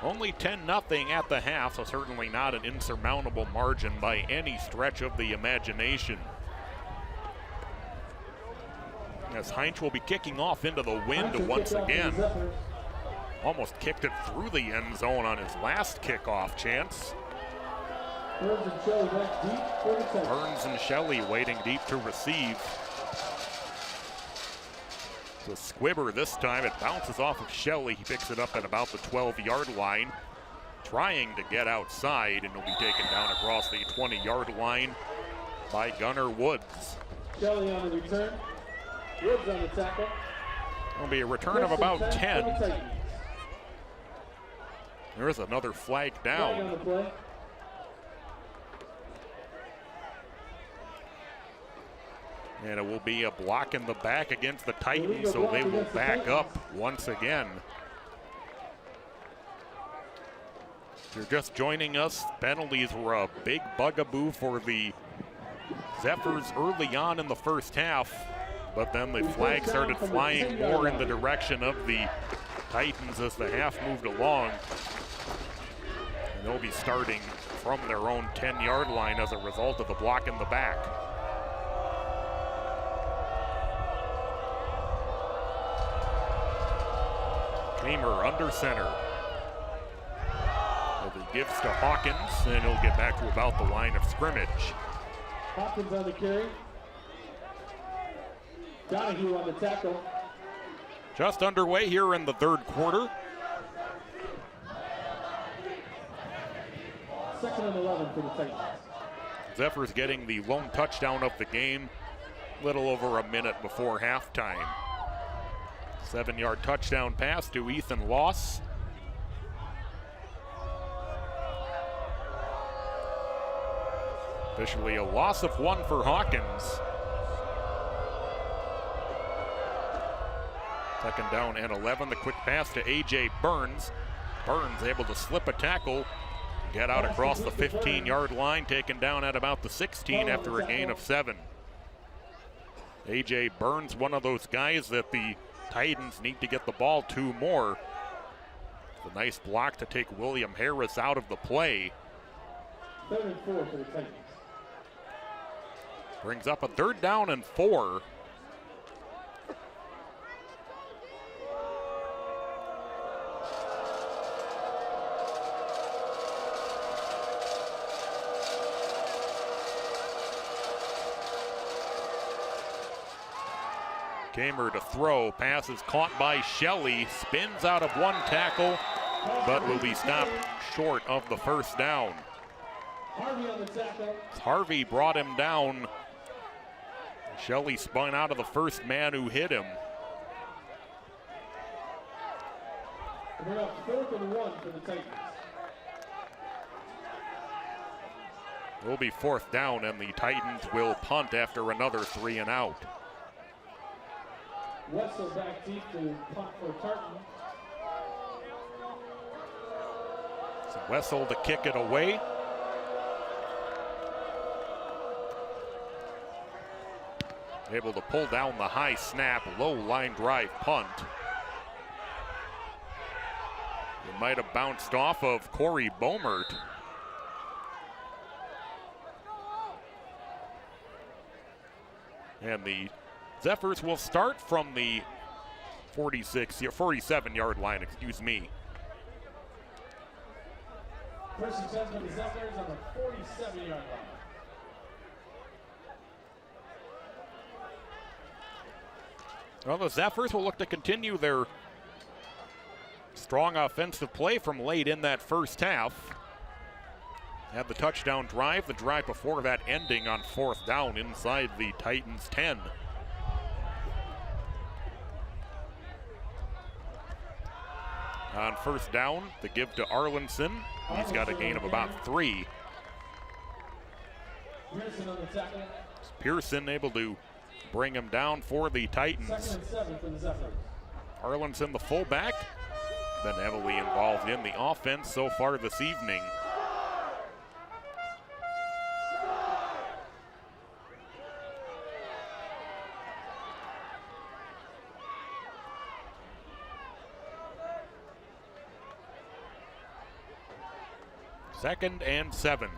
Only 10-0 at the half, so certainly not an insurmountable margin by any stretch of the imagination. As Heinch will be kicking off into the wind once again. almost kicked it through the end zone on his last kickoff chance. Burns and Shelley went deep for the touchdown. Burns and Shelley waiting deep to receive. The Squibber this time, it bounces off of Shelley. He picks it up at about the 12-yard line, trying to get outside, and will be taken down across the 20-yard line by Gunnar Woods. Shelley on the return. Woods on the tackle. It'll be a return of about 10. There is another flag down. Flag on the play. And it will be a block in the back against the Titans, so they will back up once again. If you're just joining us, penalties were a big bugaboo for the Zephyrs early on in the first half, but then the flag started flying more in the direction of the Titans as the half moved along. And they'll be starting from their own 10-yard line as a result of the block in the back. Kramer under center. He gives to Hawkins, and he'll get back to about the line of scrimmage. Hawkins on the carry. Donahue on the tackle. Just underway here in the third quarter. 2nd and 11 for the Titans. Zephyrs getting the lone touchdown of the game, little over a minute before halftime. 7-yard touchdown pass to Ethan Loss. Officially a loss of 1 for Hawkins. 2nd down and 11. The quick pass to A.J. Burns. Burns able to slip a tackle, get out across the 15-yard line, taken down at about the 16 after a gain of 7. A.J. Burns, one of those guys that the Titans need to get the ball to more. It's a nice block to take William Harris out of the play. 3rd and 4 for the Titans. Brings up a 3rd down and 4. Kamer to throw, pass is caught by Shelley, spins out of 1 tackle, but will be stopped short of the 1st down. Harvey on the tackle. Harvey brought him down. Shelley spun out of the first man who hit him. We're up 4th and 1 for the Titans. It will be 4th down, and the Titans will punt after another 3 and out. Wessel back deep to punt for Tartan. So Wessel to kick it away. Able to pull down the high snap, low line drive punt. It might have bounced off of Corey Bomert. And the Zephyrs will start from the 47-yard line, excuse me. First and 10 for the Zephyrs on the 47-yard line. Well, the Zephyrs will look to continue their strong offensive play from late in that first half. Had the touchdown drive, the drive before that ending on 4th down inside the Titans 10. On 1st down, the give to Arlinson. He's got a gain of about 3. Pearson on the tackle. Pearson able to bring him down for the Titans. 2nd and 7 for the Zephyrs. Arlinson, the fullback, been heavily involved in the offense so far this evening. Second and 7.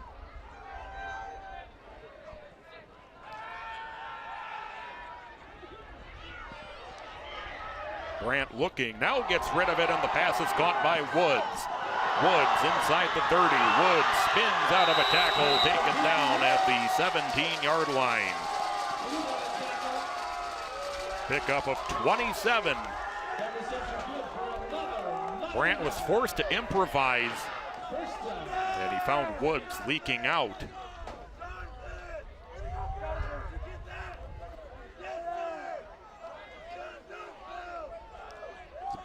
Brandt looking, now gets rid of it, and the pass is caught by Woods. Woods inside the 30. Woods spins out of a tackle, taken down at the 17-yard line. Pickup of 27. Brandt was forced to improvise, and he found Woods leaking out.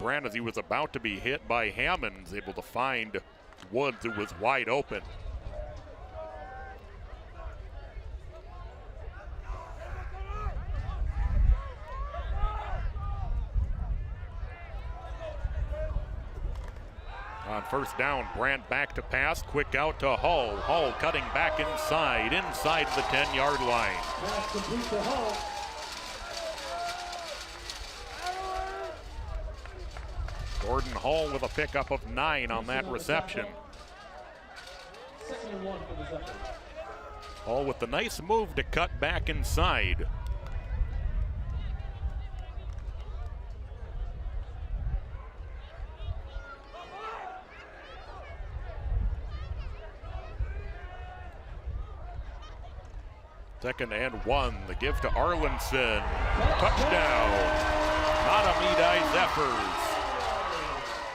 Brandt, as he was about to be hit by Hammond, is able to find Woods, who was wide open. On first down, Brandt back to pass, quick out to Hull. Hull cutting back inside the 10-yard line. Pass complete to Hull. Gordon Hull with a pickup of 9 on that reception. 2nd and 1 for the Zephyrs. Hull with the nice move to cut back inside. Second and 1, the give to Arlinson. Touchdown, Mahtomedi Zephyrs.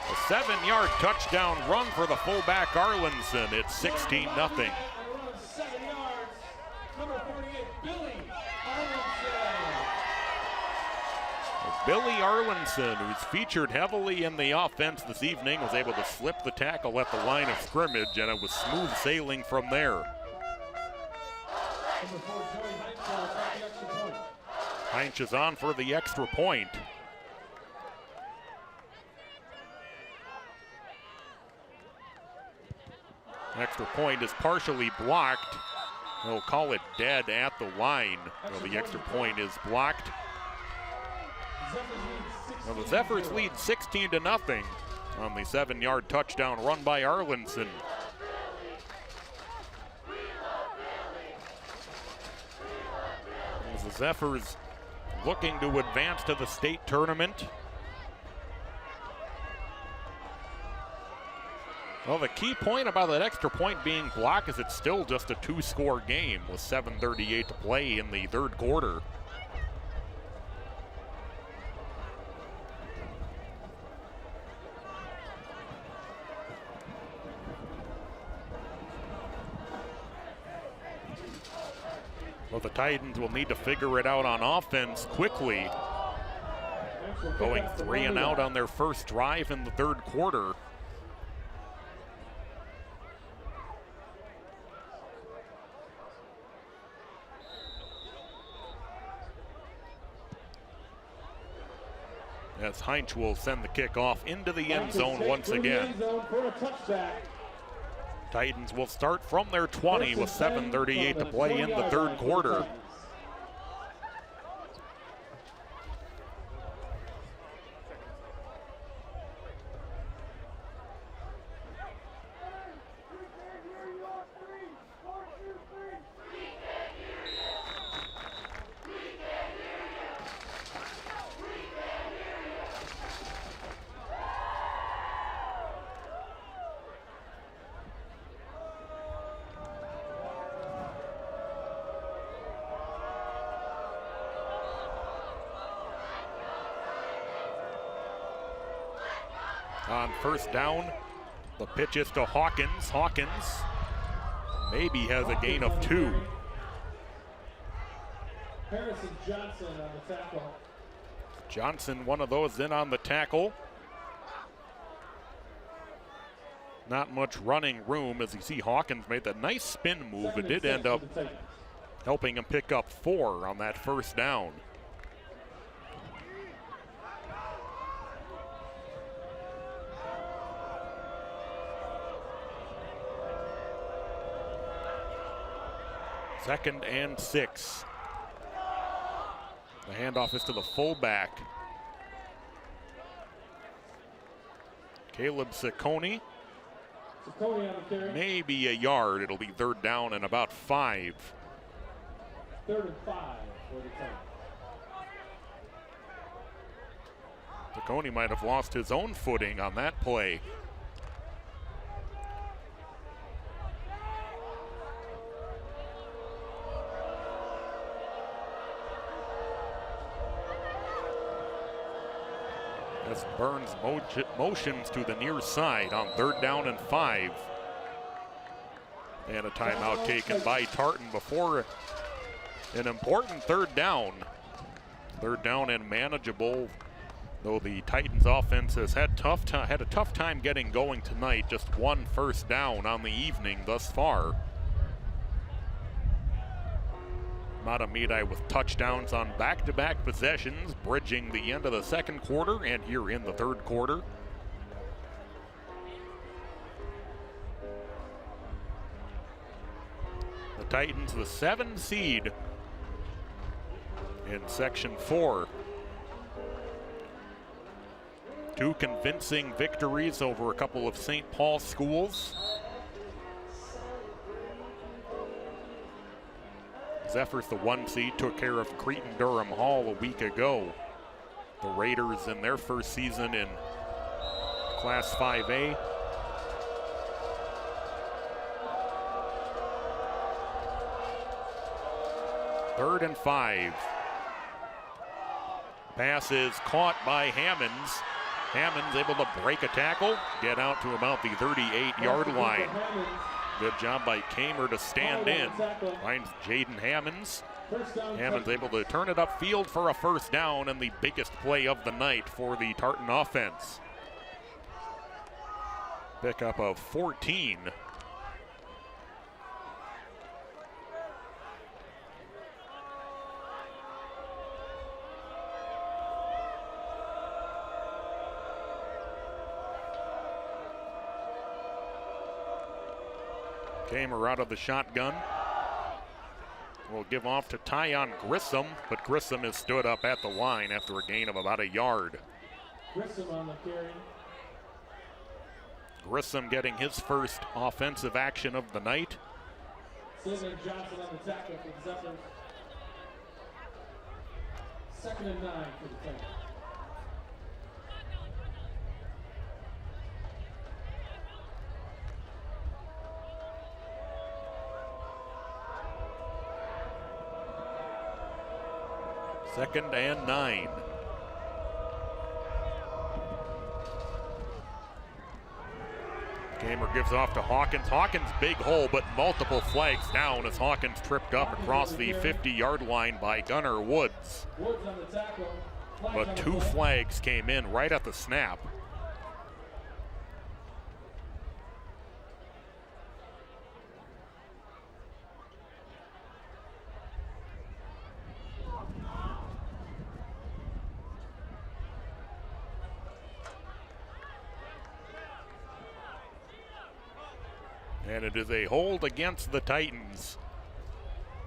A 7-yard touchdown run for the fullback Arlinson. It's 16-0. And around 7 yards, number 48, Billy Arlinson. Billy Arlinson, who's featured heavily in the offense this evening, was able to slip the tackle at the line of scrimmage, and it was smooth sailing from there. Number 4, Joey Heinz, the extra point. Heinz is on for the extra point. Extra point is partially blocked. They'll call it dead at the line. So the extra point is blocked. Well, the Zephyrs lead 16-0 on the 7-yard touchdown run by Arlinson. As the Zephyrs looking to advance to the state tournament. Well, the key point about that extra point being blocked is it's still just a 2-score game with 7:38 to play in the third quarter. Well, the Titans will need to figure it out on offense quickly. Going 3 and out on their first drive in the third quarter. As Heinz will send the kickoff into the end zone once again. Titans will start from their 20 with 7:38 to play in the third quarter. On first down, the pitch is to Hawkins. Hawkins maybe has a gain of 2. Harrison Johnson on the tackle. Johnson, one of those in on the tackle. Not much running room as you see Hawkins made that nice spin move. It did end up helping him pick up 4 on that first down. Second and 6. The handoff is to the fullback. Caleb Ciccone. Maybe a yard. It'll be third down and about 5. 3rd and 5 for the Titans. Zacconi might have lost his own footing on that play. As Burns motions to the near side on 3rd down and 5. And a timeout taken by Tartan before an important 3rd down. 3rd down and manageable, though the Titans offense has had a tough time getting going tonight. Just 1 first down on the evening thus far. Mahtomedi with touchdowns on back-to-back possessions, bridging the end of the 2nd quarter and here in the 3rd quarter. The Titans, the 7 seed in Section 4. 2 convincing victories over a couple of St. Paul schools. Zephyrs, the 1 seed, took care of Cretin-Durham Hall a week ago. The Raiders in their first season in Class 5A. Third and 5. Pass is caught by Hammonds. Hammonds able to break a tackle, get out to about the 38-yard line. Good job by Kamer to stand in. Finds Jaden Hammonds. Hammonds able to turn it upfield for a first down and the biggest play of the night for the Tartan offense. Pickup of 14. Kamer out of the shotgun. Will give off to Tyon Grissom, but Grissom is stood up at the line after a gain of about a yard. Grissom on the carry. Grissom getting his first offensive action of the night. Sidney Johnson on the tackle for the Zephyrs. 2nd and 9 for the Titans. Second and 9. Kamer gives off to Hawkins. Hawkins big hole, but multiple flags down as Hawkins tripped up across the 50-yard line by Gunnar Woods. Woods on the tackle. But 2 flags came in right at the snap. And it is a hold against the Titans.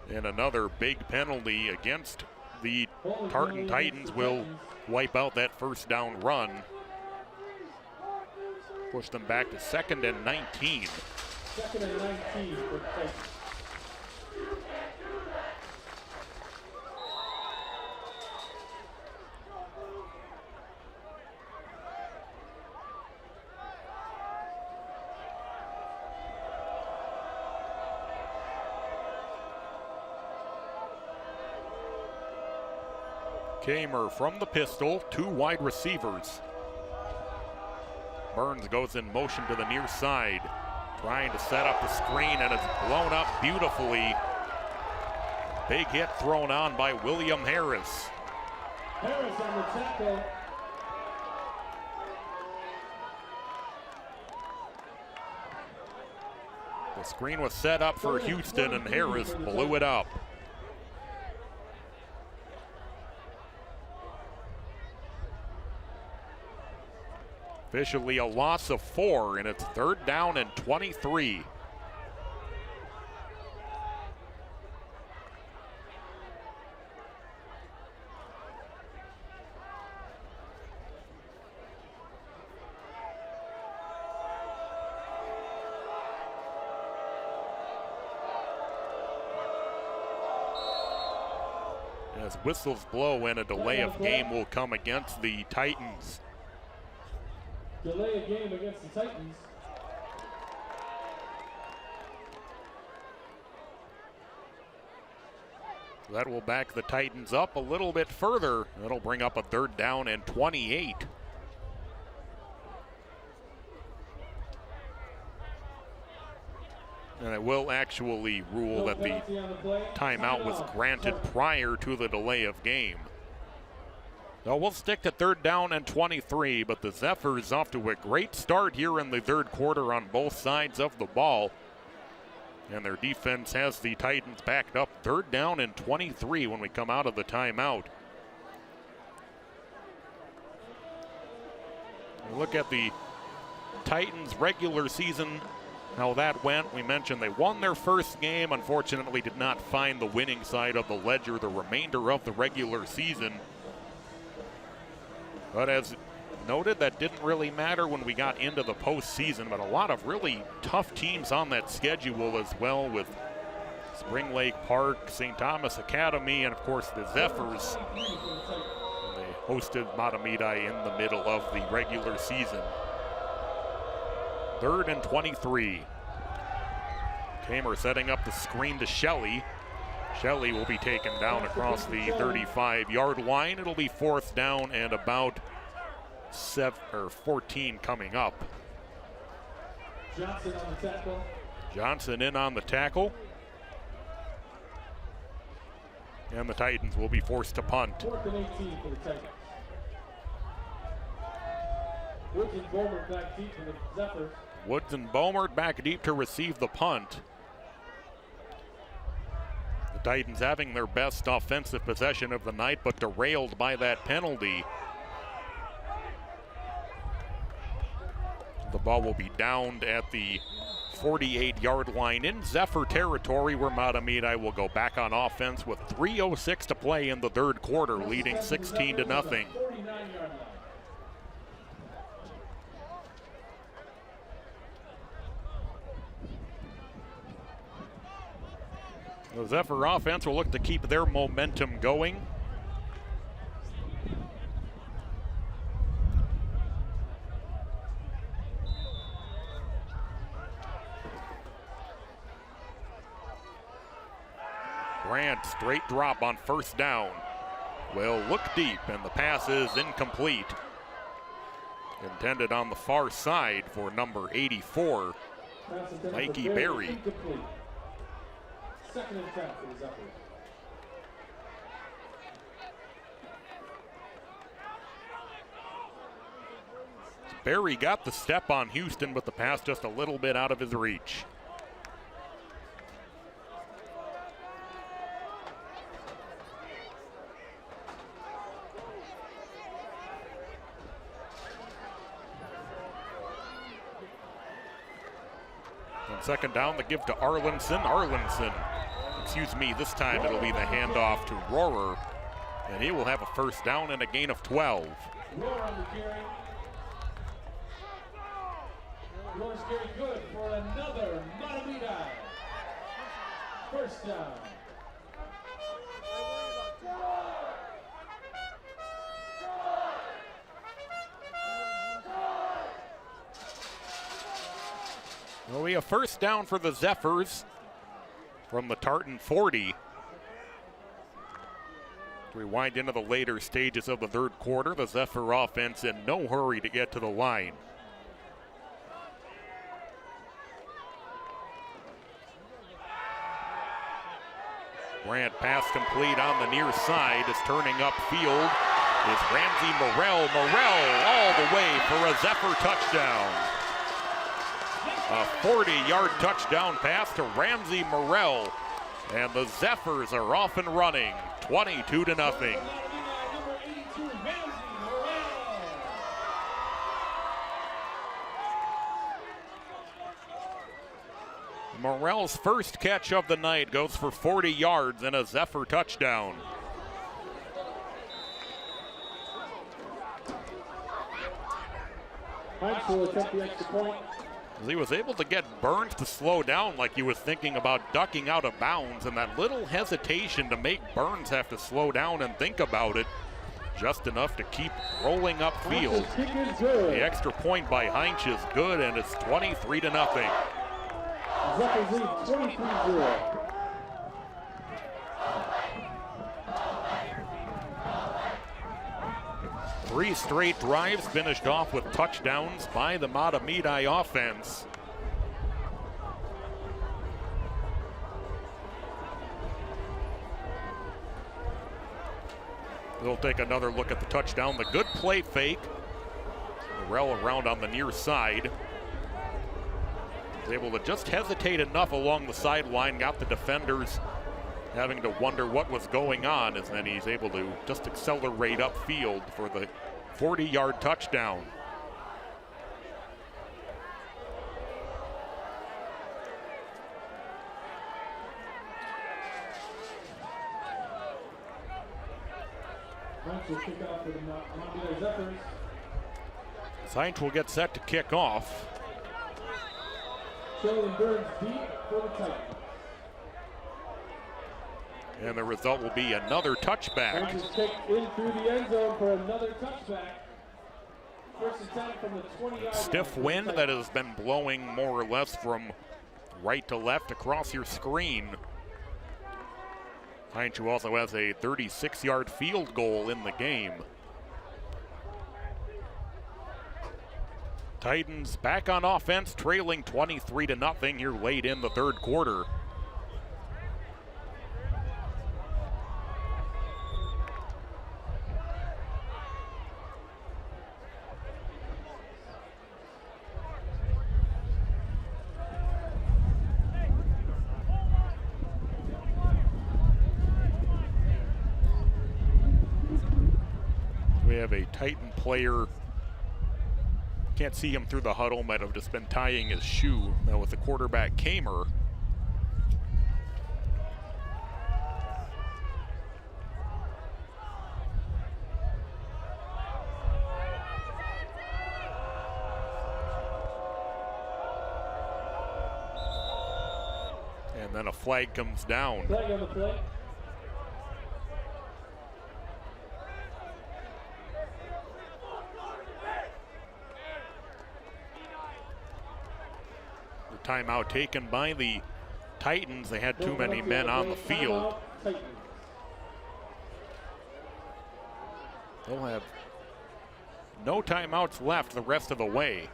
And another big penalty against the Tartan Titans will wipe out that first down run. Push them back to 2nd and 19. 2nd and 19 for the Titans. Kamer from the pistol, 2 wide receivers. Burns goes in motion to the near side, trying to set up the screen, and it's blown up beautifully. Big hit thrown on by William Harris. Harris on the tackle. The screen was set up for Houston, and Harris blew it up. Officially a loss of 4, and it's 3rd down and 23. As whistles blow and a delay of game will come against the Titans. Delay a game against the Titans. That will back the Titans up a little bit further. That'll bring up a 3rd down and 28. And it will actually rule that the timeout was granted prior to the delay of game. Now we'll stick to 3rd down and 23, but the Zephyrs off to a great start here in the 3rd quarter on both sides of the ball. And their defense has the Titans backed up. 3rd down and 23 when we come out of the timeout. We look at the Titans regular season, how that went. We mentioned they won their first game, unfortunately did not find the winning side of the ledger the remainder of the regular season. But as noted, that didn't really matter when we got into the postseason, but a lot of really tough teams on that schedule as well, with Spring Lake Park, St. Thomas Academy, and of course the Zephyrs. And they hosted Mahtomedi in the middle of the regular season. 3rd and 23. Kamer setting up the screen to Shelley. Shelley will be taken down across the 35-yard line. It'll be 4th down and about 14 coming up. Johnson on the tackle. Johnson in on the tackle. And the Titans will be forced to punt. 4th and 18 for the Titans. Woods and Bowman back deep for the Zephyrs. Woods and Beaumont back deep to receive the punt. The Titans having their best offensive possession of the night, but derailed by that penalty. The ball will be downed at the 48-yard line in Zephyr territory, where Mahtomedi will go back on offense with 3:06 to play in the 3rd quarter, leading 16-0. 49-yard line. The Zephyr offense will look to keep their momentum going. Grant, straight drop on 1st down. Will look deep, and the pass is incomplete. Intended on the far side for number 84, Mikey Berry. 2nd and 10 for the Zephyrs. Berry got the step on Houston, but the pass just a little bit out of his reach. On 2nd down, the give to Arlinson. This time it'll be the handoff to Rohrer, and he will have a 1st down and a gain of 12. Rohrer on the carry. Rohrer's carry good for another Mahtomedi. 1st down. Will be a 1st down for the Zephyrs from the Tartan 40. We wind into the later stages of the 3rd quarter. The Zephyr offense in no hurry to get to the line. Grant pass complete on the near side. Is turning upfield is Ramsey Morrell. Morrell all the way for a Zephyr touchdown. A 40-yard touchdown pass to Ramsey Morrell. And the Zephyrs are off and running, 22-0. Morrell's first catch of the night goes for 40 yards and a Zephyr touchdown. Heinz will attempt the extra point. He was able to get Burns to slow down like he was thinking about ducking out of bounds, and that little hesitation to make Burns have to slow down and think about it, just enough to keep rolling upfield. The extra point by Heinz is good, and it's 23-0. Zephyrs lead 23-0. Three straight drives finished off with touchdowns by the Mahtomedi offense. We'll take another look at the touchdown. The good play fake. Morrell around on the near side. Was able to just hesitate enough along the sideline, got the defenders having to wonder what was going on, and then he's able to just accelerate upfield for the 40-yard touchdown. Heinz will kick off for the Mahtomedi Zephyrs. Heinz will get set to kick off. Sheldon Burns deep for the Titans. And the result will be another touchback. Heinz is kicked in through the end zone for another touchback. First attempt from the 20-yard line. Stiff wind that has been blowing more or less from right to left across your screen. Heinz also has a 36-yard field goal in the game. Titans back on offense, trailing 23-0 here late in the third quarter. We have a Titan player, can't see him through the huddle, might have just been tying his shoe with the quarterback Kamer. And then a flag comes down. Flag on the play. Timeout taken by the Titans. They had too many men on the field. They'll have no timeouts left the rest of the way.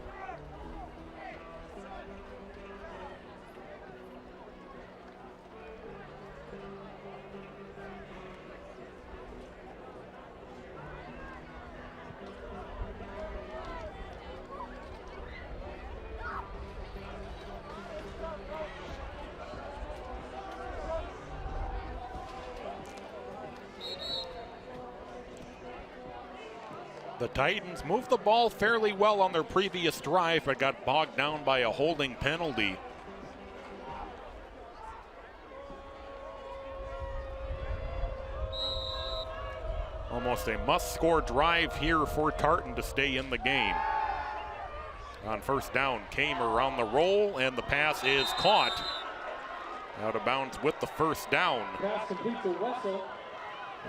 The Titans moved the ball fairly well on their previous drive, but got bogged down by a holding penalty. Almost a must-score drive here for Tartan to stay in the game. On first down, Kamer on the roll, and the pass is caught. Out of bounds with the first down. Pass complete to Wessel.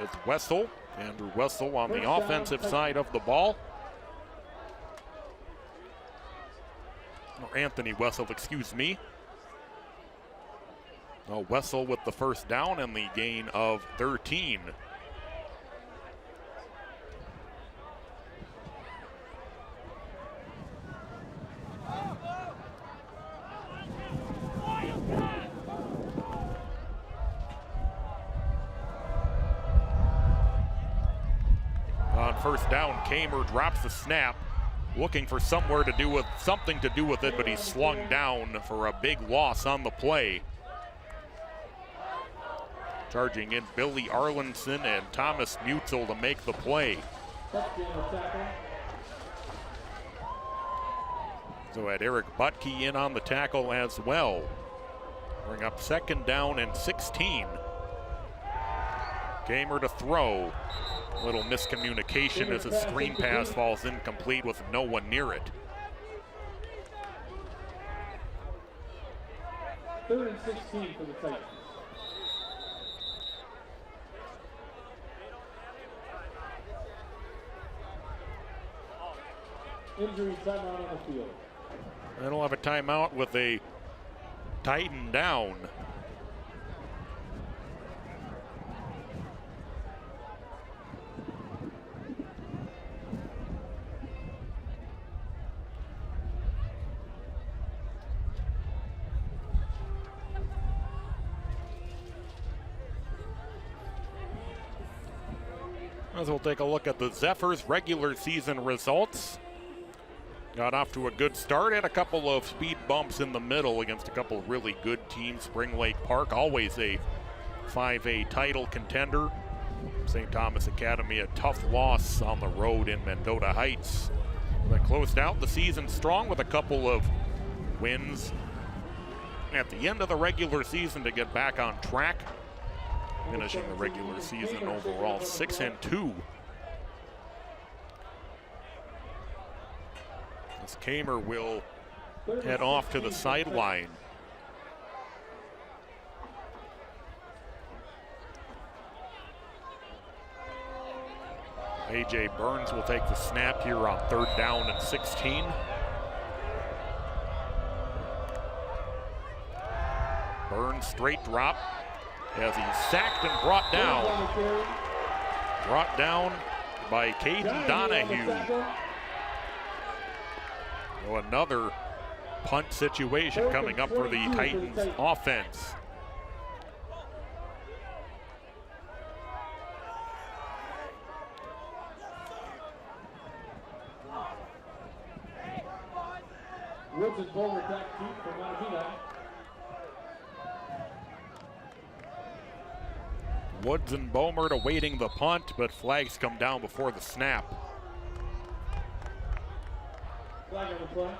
It's Wessel. Andrew Wessel on the offensive side of the ball. Or Anthony Wessel, excuse me. Wessel with the first down and the gain of 13. On first down, Kamer drops the snap, looking for something to do with it, but he's slung down for a big loss on the play. Charging in Billy Arlinson and Thomas Mutzel to make the play. So had Eric Butke in on the tackle as well. Bring up second down and 16. Kamer to throw. Little miscommunication as a screen pass falls incomplete with no one near it. 3rd and 16 for the Titans. Injury timeout on the field. They'll have a timeout with a Titan down. As we'll take a look at the Zephyrs' regular season results. Got off to a good start, had a couple of speed bumps in the middle against a couple of really good teams. Spring Lake Park, always a 5A title contender. St. Thomas Academy, a tough loss on the road in Mendota Heights. They closed out the season strong with a couple of wins at the end of the regular season to get back on track. Finishing the regular season overall 6-2. As Kamer will head off to the sideline. A.J. Burns will take the snap here on 3rd down and 16. Burns straight drop as he's sacked and brought down. Brought down by Caden Donahue. So another punt situation coming up for the Titans offense. Woods and Bowler back deep for Mahtomedi. Woods and Bomert awaiting the punt, but flags come down before the snap. Flag on the play.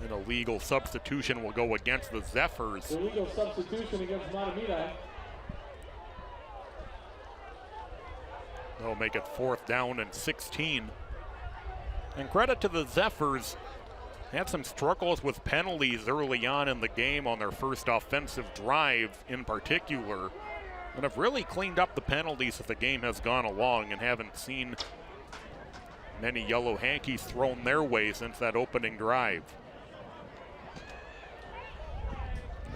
An illegal substitution will go against the Zephyrs. Illegal substitution against Mahtomedi. They'll make it 4th down and 16. And credit to the Zephyrs. Had some struggles with penalties early on in the game on their first offensive drive in particular, and have really cleaned up the penalties as the game has gone along and haven't seen many yellow hankies thrown their way since that opening drive.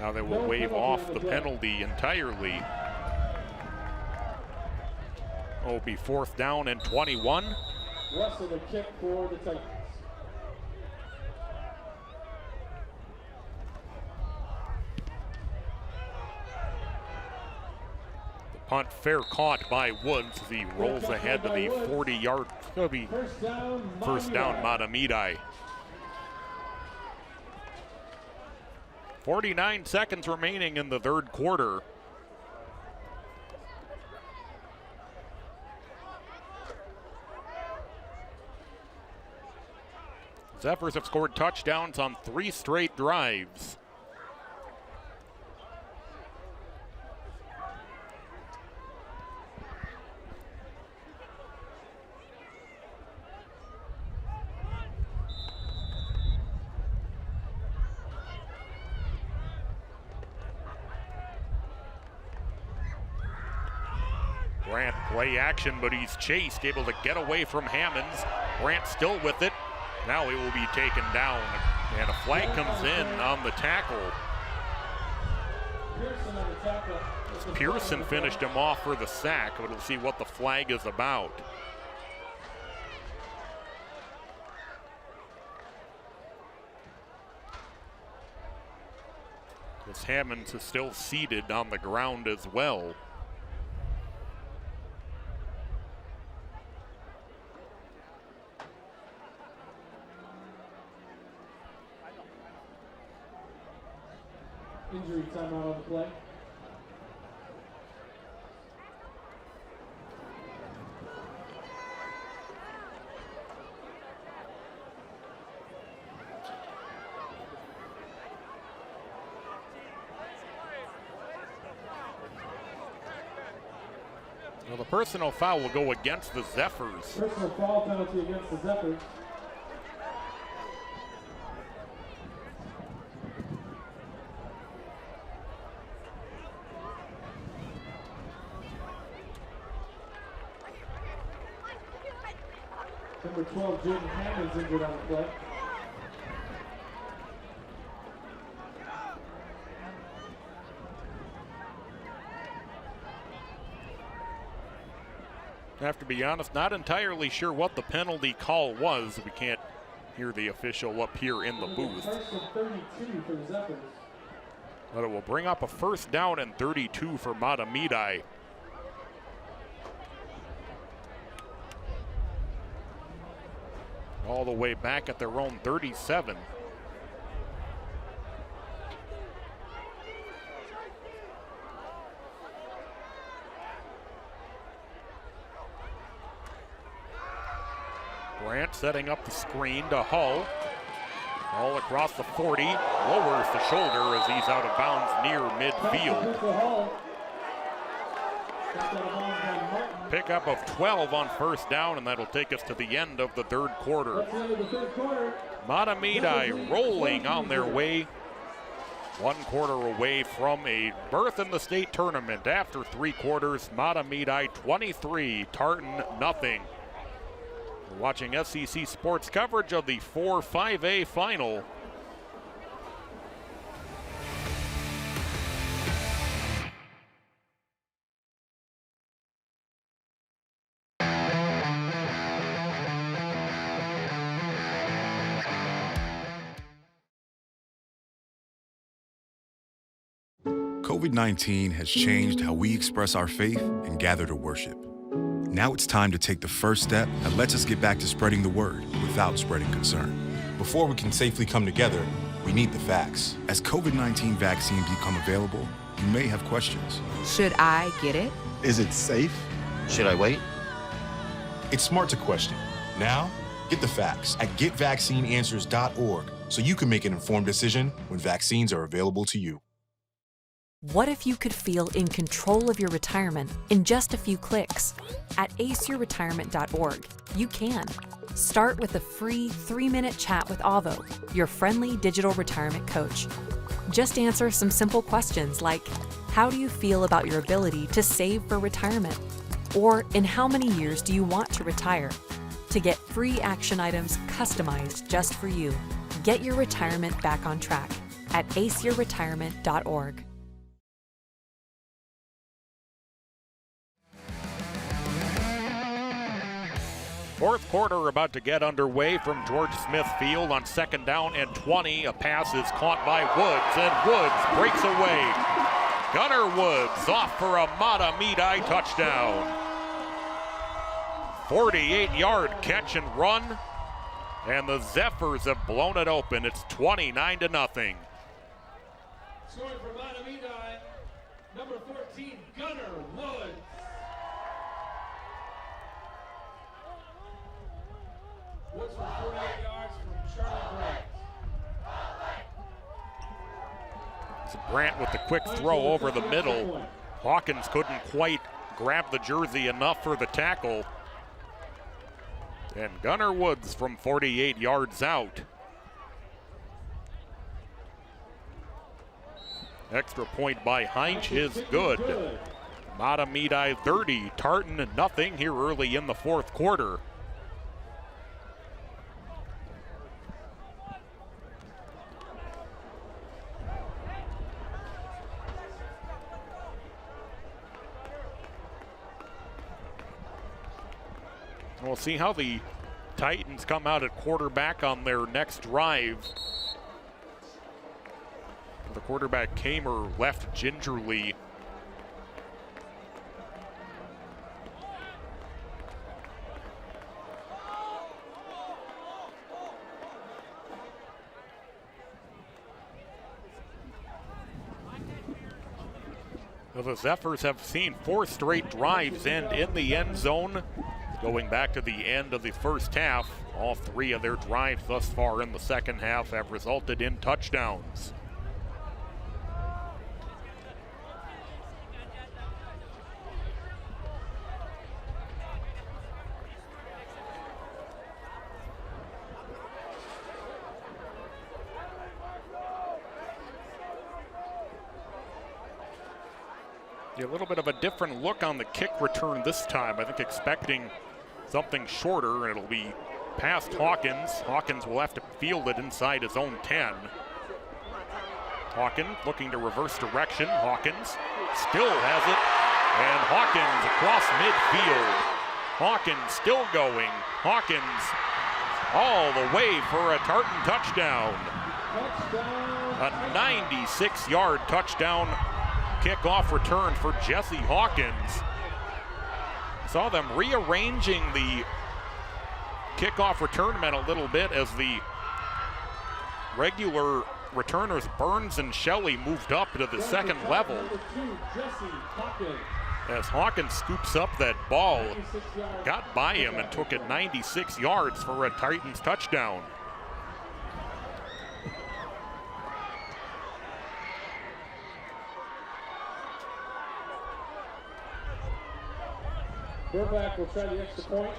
Now they will waive off the penalty entirely. It'll be 4th down and 21. Russell the kick for the Titans. Punt fair caught by Woods as he rolls ahead to the 40-yard. It'll be first down Mahtomedi. 49 seconds remaining in the 3rd quarter. Zephyrs have scored touchdowns on 3 straight drives. Grant play action, but he's chased, able to get away from Hammonds. Grant still with it. Now he will be taken down, and a flag comes in on the tackle. Pearson finished him off for the sack, but we'll see what the flag is about. As Hammonds is still seated on the ground as well. Injury timeout on the play. Well, the personal foul will go against the Zephyrs. Personal foul penalty against the Zephyrs. Number 12, Jordan Hammond's injured on the play. I have to be honest, not entirely sure what the penalty call was. We can't hear the official up here in the booth. First and 32 for the Zephyrs. But it will bring up a first down and 32 for Mahtomedi. All the way back at their own 37. Grant setting up the screen to Hull. Hull across the 40, lowers the shoulder as he's out of bounds near midfield. Pickup of 12 on first down, and that'll take us to the end of the third quarter. Mahtomedi rolling on their way. 1 quarter away from a berth in the state tournament. After 3 quarters, Mahtomedi 23, Tartan nothing. We're watching SEC Sports coverage of the 4-5A final. COVID-19 has changed how we express our faith and gather to worship. Now it's time to take the first step that lets us get back to spreading the word without spreading concern. Before we can safely come together, we need the facts. As COVID-19 vaccines become available, you may have questions. Should I get it? Is it safe? Should I wait? It's smart to question. Now, get the facts at getvaccineanswers.org so you can make an informed decision when vaccines are available to you. What if you could feel in control of your retirement in just a few clicks? At aceyourretirement.org, you can. Start with a free 3-minute chat with Avo, your friendly digital retirement coach. Just answer some simple questions like, how do you feel about your ability to save for retirement? Or in how many years do you want to retire? To get free action items customized just for you. Get your retirement back on track at aceyourretirement.org. Fourth quarter about to get underway from George Smith Field on 2nd down and 20. A pass is caught by Woods, and Woods breaks away. Gunnar Woods off for a Mahtomedi touchdown. 48-yard catch and run, and the Zephyrs have blown it open. It's 29-0. Scoring for Mahtomedi, number 14, Gunnar Woods. Woods for 48 yards from Charlie Grant. So Grant with the quick throw over the middle. Hawkins couldn't quite grab the jersey enough for the tackle. And Gunnar Woods from 48 yards out. Extra point by Heinz is good. Mahtomedi 30, Tartan nothing here early in the fourth quarter. We'll see how the Titans come out at quarterback on their next drive. The quarterback Kamer left gingerly. Well, the Zephyrs have seen 4 straight drives end in the end zone. Going back to the end of the first half, all 3 of their drives thus far in the second half have resulted in touchdowns. A little bit of a different look on the kick return this time. I think expecting something shorter, and it'll be past Hawkins. Hawkins will have to field it inside his own 10. Hawkins looking to reverse direction. Hawkins still has it, and Hawkins across midfield. Hawkins still going. Hawkins all the way for a Tartan touchdown. A 96-yard touchdown kickoff return for Jesse Hawkins. Saw them rearranging the kickoff return men a little bit as the regular returners Burns and Shelley moved up to the second level. As Hawkins scoops up that ball, got by him and took it 96 yards for a Titans touchdown. Burback will try the extra point.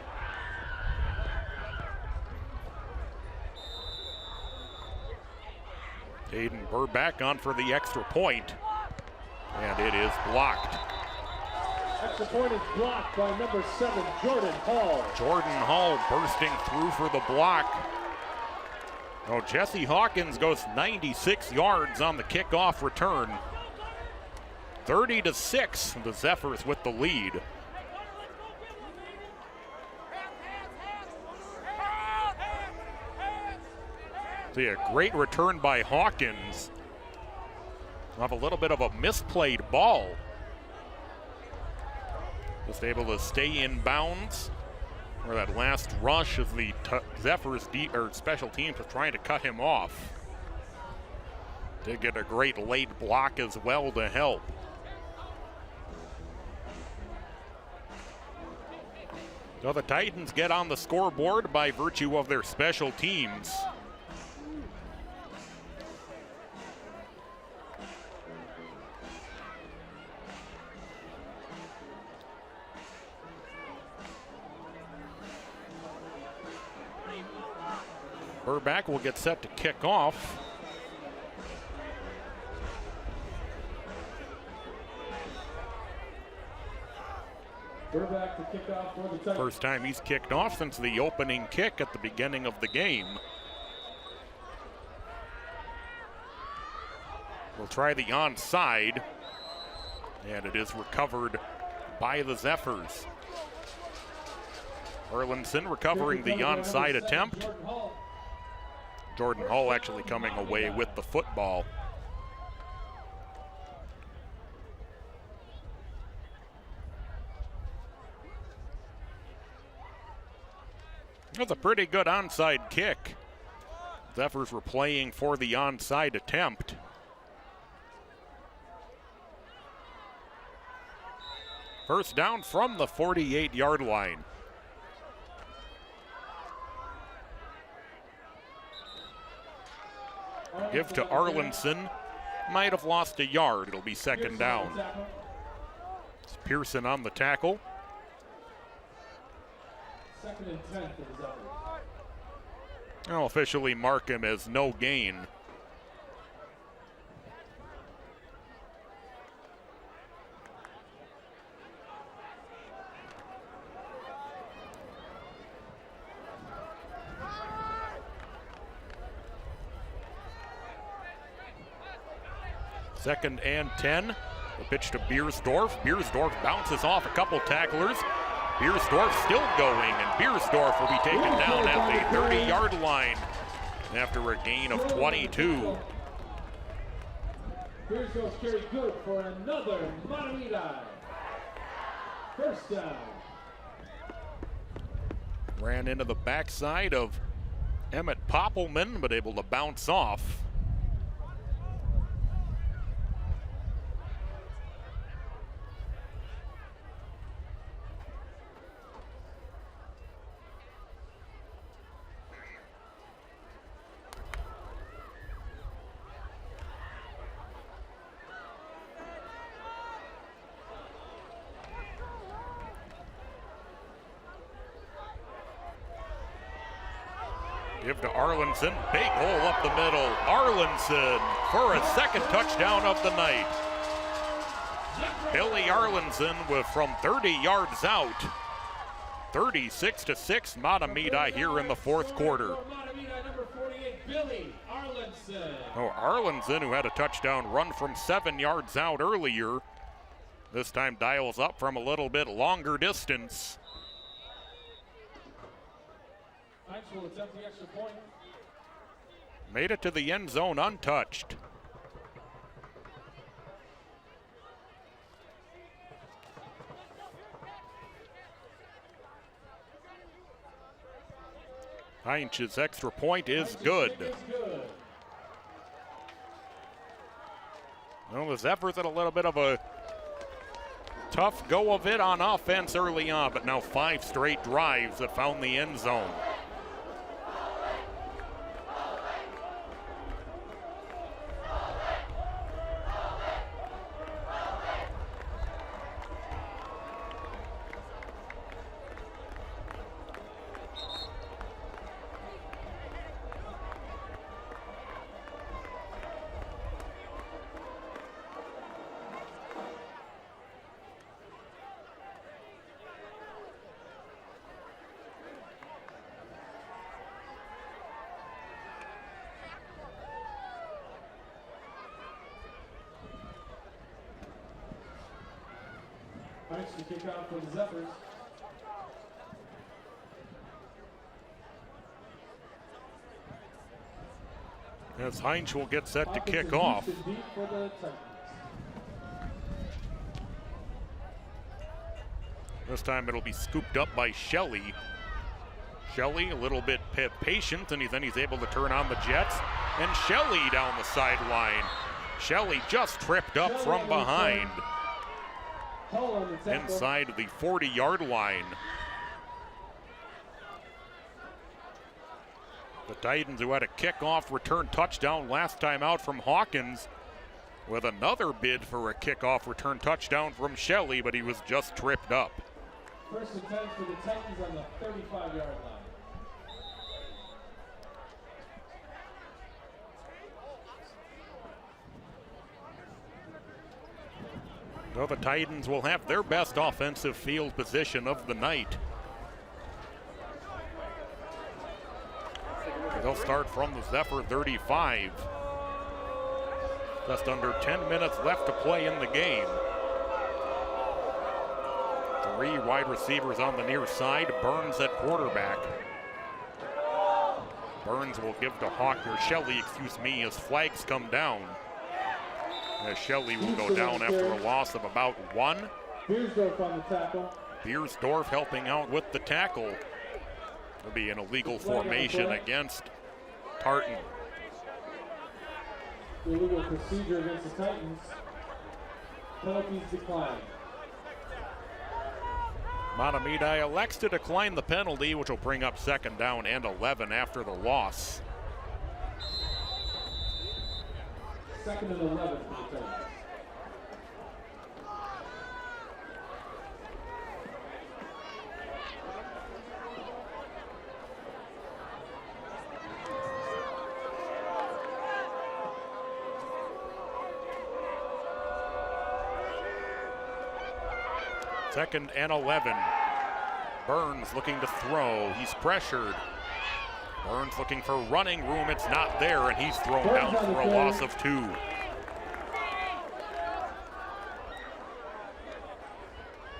Aiden Burback on for the extra point, and it is blocked. Extra point is blocked by number 7, Jordan Hall. Jordan Hall bursting through for the block. Oh, Jesse Hawkins goes 96 yards on the kickoff return. 30-6, the Zephyrs with the lead. See, a great return by Hawkins. Have a little bit of a misplayed ball. Just able to stay in bounds. Or that last rush as the Zephyrs special teams was trying to cut him off. Did get a great late block as well to help. So the Titans get on the scoreboard by virtue of their special teams. Burback will get set to kick off. Burback to kick off for the Titans. First time he's kicked off since the opening kick at the beginning of the game. We'll try the onside, and it is recovered by the Zephyrs. Erlinson recovering the onside attempt. Jordan Hall actually coming away with the football. That's a pretty good onside kick. Zephyrs were playing for the onside attempt. First down from the 48-yard line. Give to Arlinson. Might have lost a yard. It'll be second down. It's Pearson on the tackle. Second and 10 for the Zephyrs. I'll officially mark him as no gain. Second and 10. The pitch to Beersdorf. Beersdorf bounces off a couple tacklers. Beersdorf still going, and Beersdorf will be taken down at the 30-yard line after a gain of 22. Beersdorf carry good for another Mahtomedi. First down. Ran into the backside of Emmett Poppelman, but able to bounce off. Give to Arlinson, big hole up the middle. Arlinson for a second touchdown of the night. Billy Arlinson with from 30 yards out. 36-6 Mahtomedi here in the fourth quarter. Mahtomedi, number 48, Billy Arlinson. Oh, Arlinson, who had a touchdown run from 7 yards out earlier, this time dials up from a little bit longer distance. Heinz will attempt the extra point. Made it to the end zone untouched. Heinz's extra point is good. Well, the Zephyrs had a little bit of a tough go of it on offense early on, but now 5 straight drives that found the end zone. Heinz to kick out for the Zephyrs. As Heinz will get set to kick off. Deep for the Titans. This time it'll be scooped up by Shelley. Shelley a little bit patient, and then he's able to turn on the Jets. And Shelley down the sideline. Shelley just tripped up from behind. Inside the 40-yard line. The Titans, who had a kickoff return touchdown last time out from Hawkins, with another bid for a kickoff return touchdown from Shelley, but he was just tripped up. First and 10 for the Titans on the 35-yard line. So the Titans will have their best offensive field position of the night. They'll start from the Zephyr 35. Just under 10 minutes left to play in the game. 3 wide receivers on the near side. Burns at quarterback. Burns will give to Shelley, as flags come down. As Shelley will go down after a loss of about 1. Beersdorf on the tackle. Beersdorf helping out with the tackle. It'll be an illegal formation against Tartan. Illegal procedure against the Titans. Penalties declined. Mahtomedi elects to decline the penalty, which will bring up 2nd down and 11 after the loss. 2nd and 11 for the Titans. Second and 11. Burns looking to throw. He's pressured. Burns looking for running room. It's not there, and he's thrown down for a loss of 2.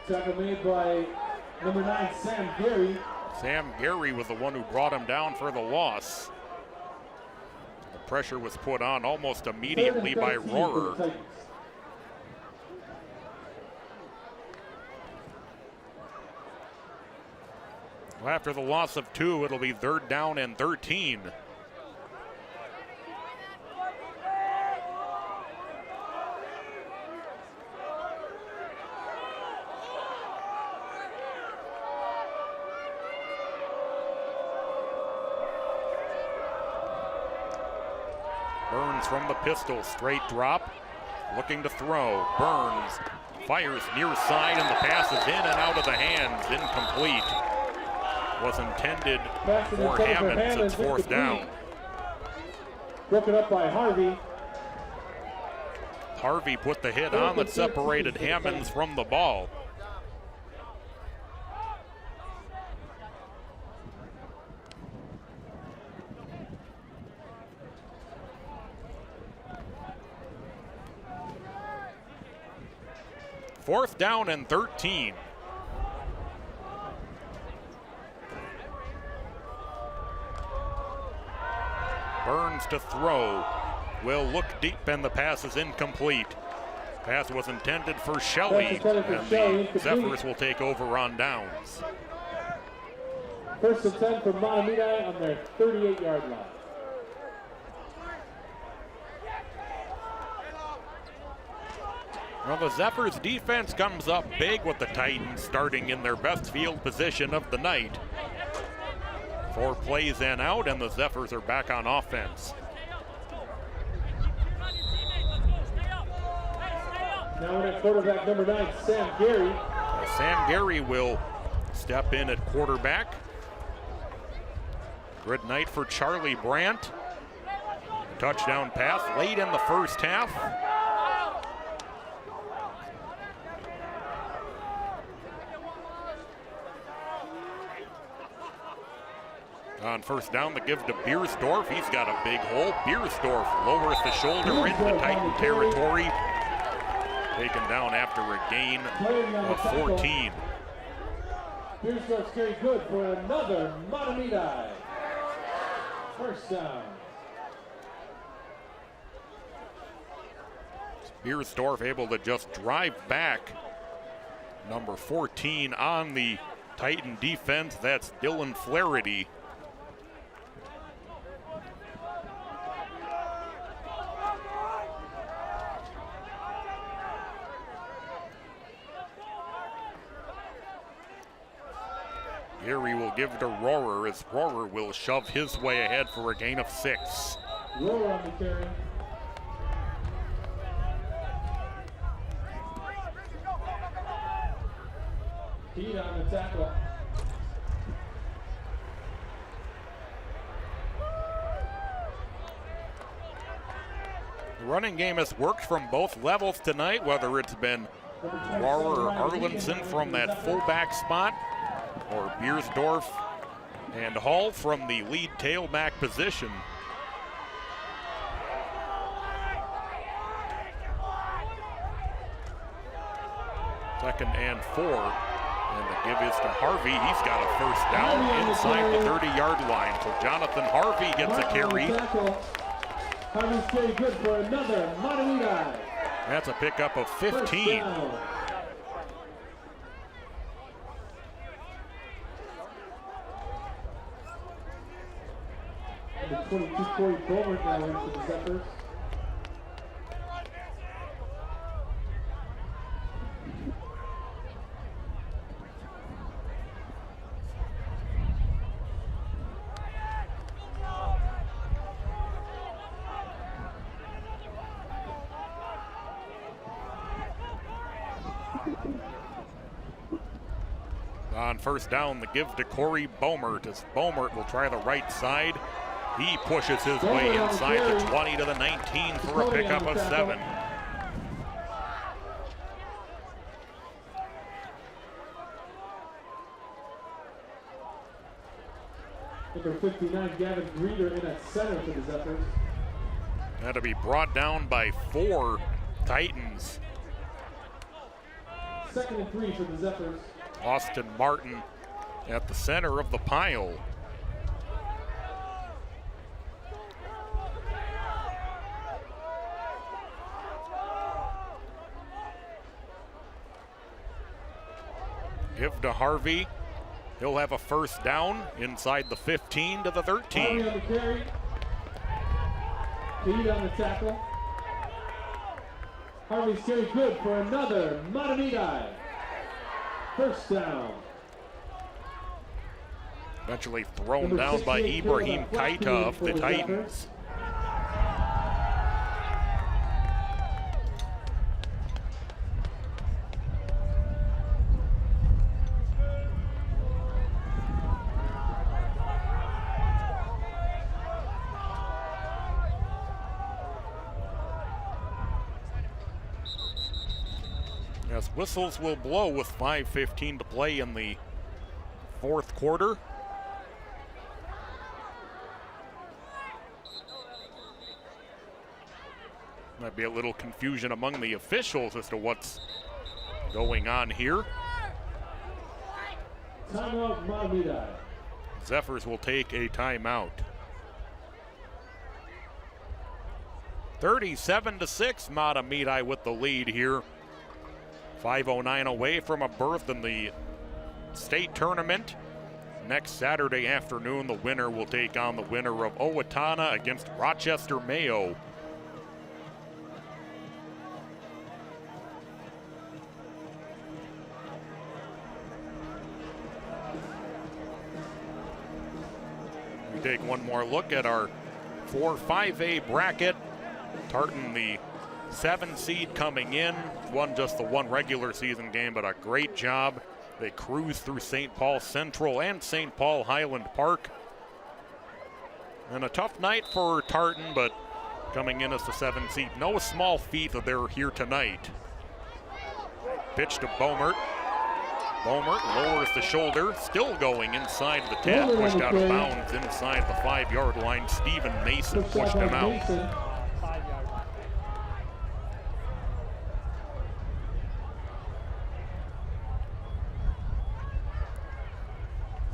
Tackle made by number 9, Sam Gary. Sam Gary was the one who brought him down for the loss. The pressure was put on almost immediately by Rohrer. Well, after the loss of 2, it'll be 3rd down and 13. Burns from the pistol, straight drop, looking to throw. Burns fires near side, and the pass is in and out of the hands, incomplete. Was intended for Hammonds. It's 4th down. Broken up by Harvey. Harvey put the hit on that separated Hammonds from the ball. Fourth down and 13. Burns to throw. Will look deep and the pass is incomplete. Pass was intended for Shelley, and the Zephyrs will take over on downs. First and 10 for Mahtomedi on their 38-yard line. Well, the Zephyrs defense comes up big with the Titans starting in their best field position of the night. 4 plays and out, and the Zephyrs are back on offense. Now in at quarterback number 9, Sam Gary. Sam Gary will step in at quarterback. Good night for Charlie Brandt. Touchdown pass late in the first half. On first down, the give to Biersdorf. He's got a big hole. Biersdorf lowers the shoulder into Titan territory. Taken down after a gain of 14. Biersdorf's carry good for another Mahtomedi. First down. Biersdorf able to just drive back. Number 14 on the Titan defense, that's Dylan Flaherty. Gary will give to Rohrer as Rohrer will shove his way ahead for a gain of 6. Rohrer on the carry. Heat on the tackle. The running game has worked from both levels tonight, whether it's been Rohrer or Arlinson from that fullback spot, or Biersdorf and Hall from the lead tailback position. Second and 4, and the give is to Harvey. He's got a first down inside the 30-yard line. So Jonathan Harvey gets a carry. Harvey's carry good for another Mahtomedi. That's a pickup of 15. The 22 Corey Bowman now into the Zephyrs. On first down, the give to Corey Bomert as Bomert will try the right side. He pushes his way inside the 20 to the 19 for a pickup of 7. Number 59, Gavin Greeter in at center for the Zephyrs. That'll be brought down by 4 Titans. Second and 3 for the Zephyrs. Austin Martin at the center of the pile. Give to Harvey. He'll have a first down inside the 15 to the 13. Harvey on the carry. Heat on the tackle. Harvey's carry good for another Mahtomedi. First down. Eventually thrown down by Ibrahim Kaita of the Titans. Whistles will blow with 5:15 to play in the fourth quarter. Might be a little confusion among the officials as to what's going on here. Timeout, Mahtomedi. Zephyrs will take a timeout. 37-6, Mahtomedi with the lead here. 5:09 away from a berth in the state tournament. Next Saturday afternoon, the winner will take on the winner of Owatonna against Rochester Mayo. We take one more look at our 4-5A bracket. Tartan, the 7 seed coming in, won just the one regular season game, but a great job. They cruised through St. Paul Central and St. Paul Highland Park. And a tough night for Tartan, but coming in as the 7 seed. No small feat that they're here tonight. Pitch to Bomert. Bomert lowers the shoulder, still going inside the 10, pushed out of bounds inside the 5-yard line. Stephen Mason pushed him out.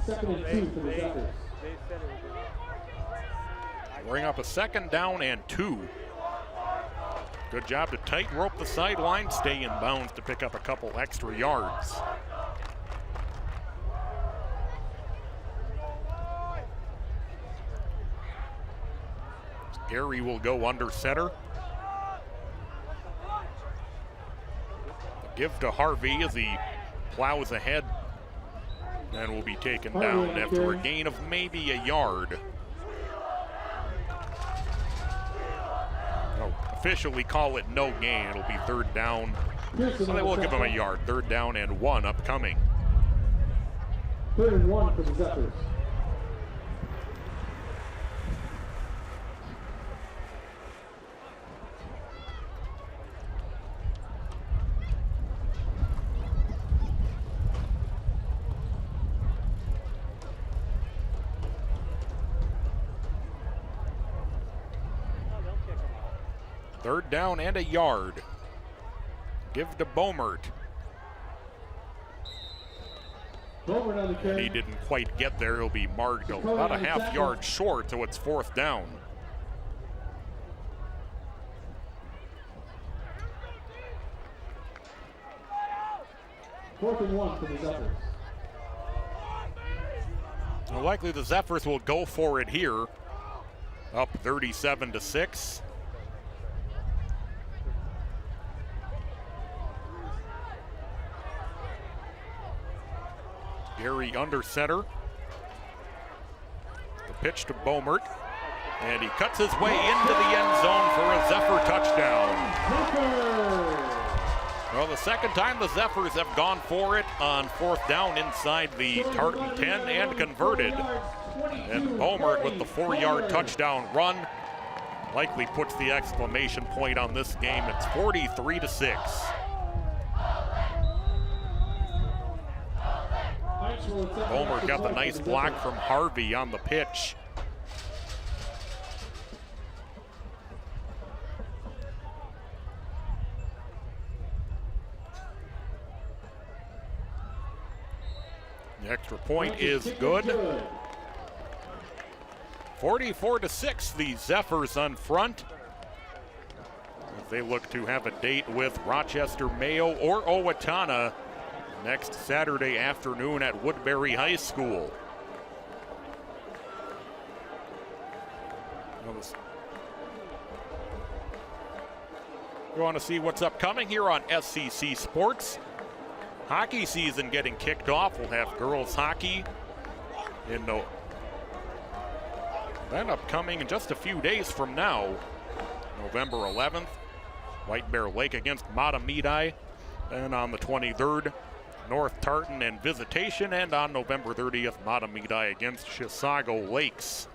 Second and 2 for the Zephyrs. Bring up a 2nd down and 2. Good job to tightrope the sideline, stay in bounds to pick up a couple extra yards. Gary will go under center. Give to Harvey as he plows ahead and will be taken down after a gain of maybe a yard. Officially call it no gain. It'll be 3rd down. So they will give him a yard. 3rd down and 1 upcoming. 3rd and 1 for the Zephyrs. Third down and a yard. Give to Bomert. He didn't quite get there. He'll be marked about a half yard short, so it's 4th down. Fourth and 1 for the Zephyrs. Well, likely the Zephyrs will go for it here. Up 37-6. Gary under center. The pitch to Bomert. And he cuts his way into the end zone for a Zephyr touchdown. Well, the 2nd time the Zephyrs have gone for it on 4th down inside the Tartan 10 and converted. And Bomert with the 4-yard touchdown run likely puts the exclamation point on this game. It's 43-6. Bomert got the nice block from Harvey on the pitch. The extra point is good. 44-6, the Zephyrs on front, as they look to have a date with Rochester Mayo or Owatonna next Saturday afternoon at Woodbury High School. You want to see what's upcoming here on SCC Sports. Hockey season getting kicked off. We'll have girls hockey in then upcoming in just a few days from now. November 11th, White Bear Lake against Mahtomedi. And on the 23rd, North Tartan and Visitation, and on November 30th, Mahtomedi against Chisago Lakes.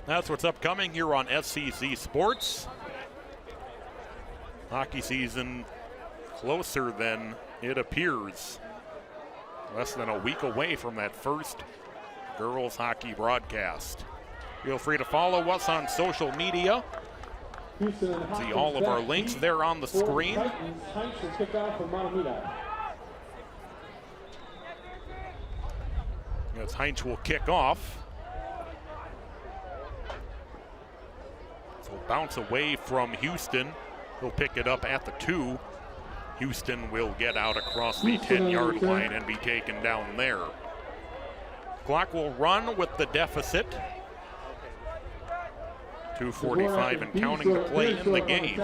That's what's upcoming here on SCC Sports. Hockey season closer than it appears. Less than a week away from that first girls hockey broadcast. Feel free to follow us on social media. See all of our links there on the screen. As Heinz will kick off. So bounce away from Houston. He'll pick it up at the 2. Houston will get out across the 10-yard line and be taken down there. Clock will run with the deficit. 2:45 and counting to play in the game.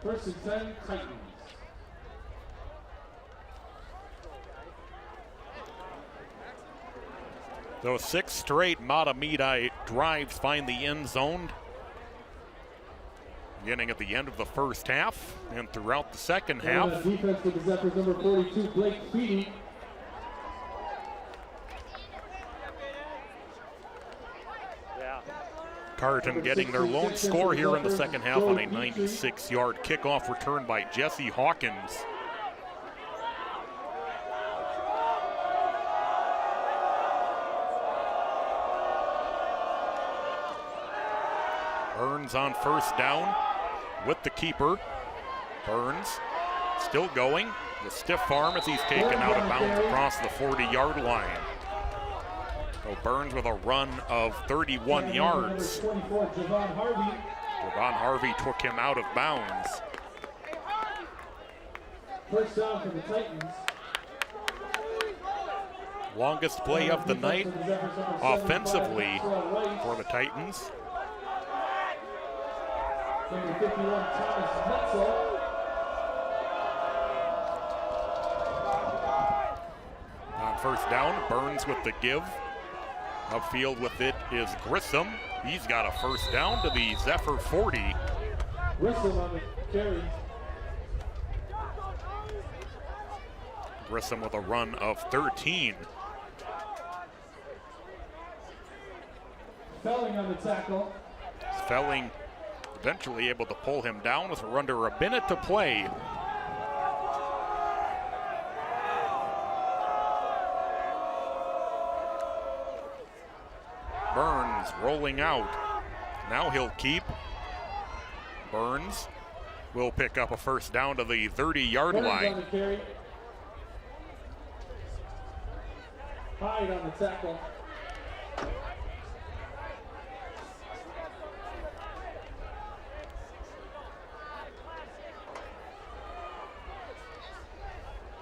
First and 10, Titans. Those 6 straight Mahtomedi drives find the end zone. Beginning at the end of the first half and throughout the second half. Defense for the Zephyrs, number 42, Blake Feedy. Tartan getting their lone score here in the second half on a 96-yard kickoff return by Jesse Hawkins. Burns on first down with the keeper. Burns still going. The stiff arm as he's taken out of bounds across the 40-yard line. So Burns with a run of 31 yards. Javon Harvey took him out of bounds. First down for the Titans. Longest play of the night offensively for the Titans. Number 51, Thomas Metzel. On first down, Burns with the give. Upfield with it is Grissom. He's got a first down to the Zephyr 40. Grissom on the carry. Grissom with a run of 13. Felling on the tackle. Felling eventually able to pull him down with under a minute to play. Burns rolling out. Now he'll keep. Burns will pick up a first down to the 30-yard line. Hyde on the tackle.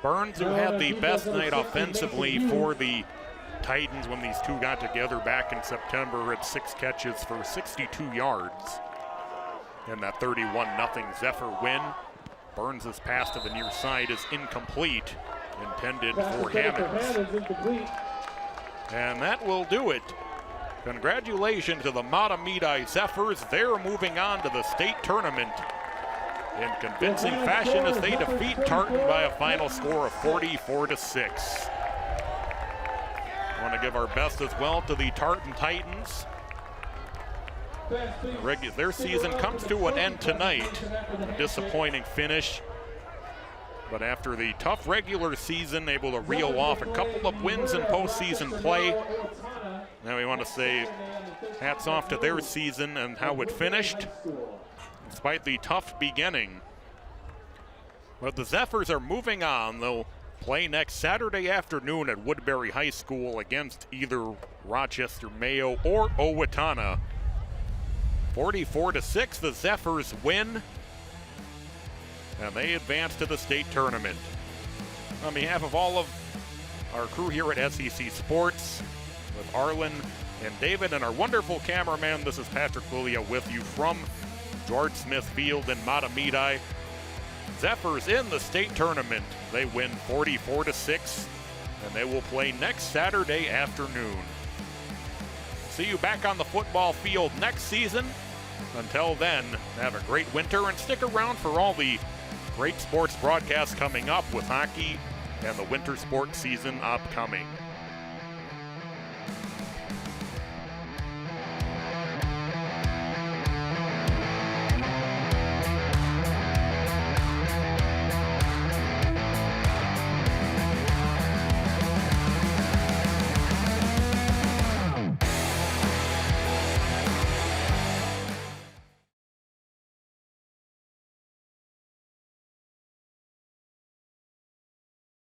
Burns, who had the best night offensively for the Titans when these two got together back in September, had 6 catches for 62 yards in that 31-0 Zephyr win. Burns' pass to the near side is incomplete, intended for Hammonds. And that will do it. Congratulations to the Mahtomedi Zephyrs. They're moving on to the state tournament in convincing fashion as they defeat Tartan by a final score of 44-6. I want to give our best as well to the Tartan Titans. Their season comes to an end tonight. A disappointing finish. But after the tough regular season, able to reel off a couple of wins in postseason play. Now we want to say hats off to their season and how it finished, despite the tough beginning. But the Zephyrs are moving on. They'll play next Saturday afternoon at Woodbury High School against either Rochester Mayo or Owatonna. 44-6, the Zephyrs win, and they advance to the state tournament. On behalf of all of our crew here at SEC Sports, with Arlen and David and our wonderful cameraman, this is Patrick Lilia with you from George Smith Field in Mahtomedi. Zephyrs in the state tournament. They win 44-6, and they will play next Saturday afternoon. See you back on the football field next season. Until then, have a great winter and stick around for all the great sports broadcasts coming up with hockey and the winter sports season upcoming.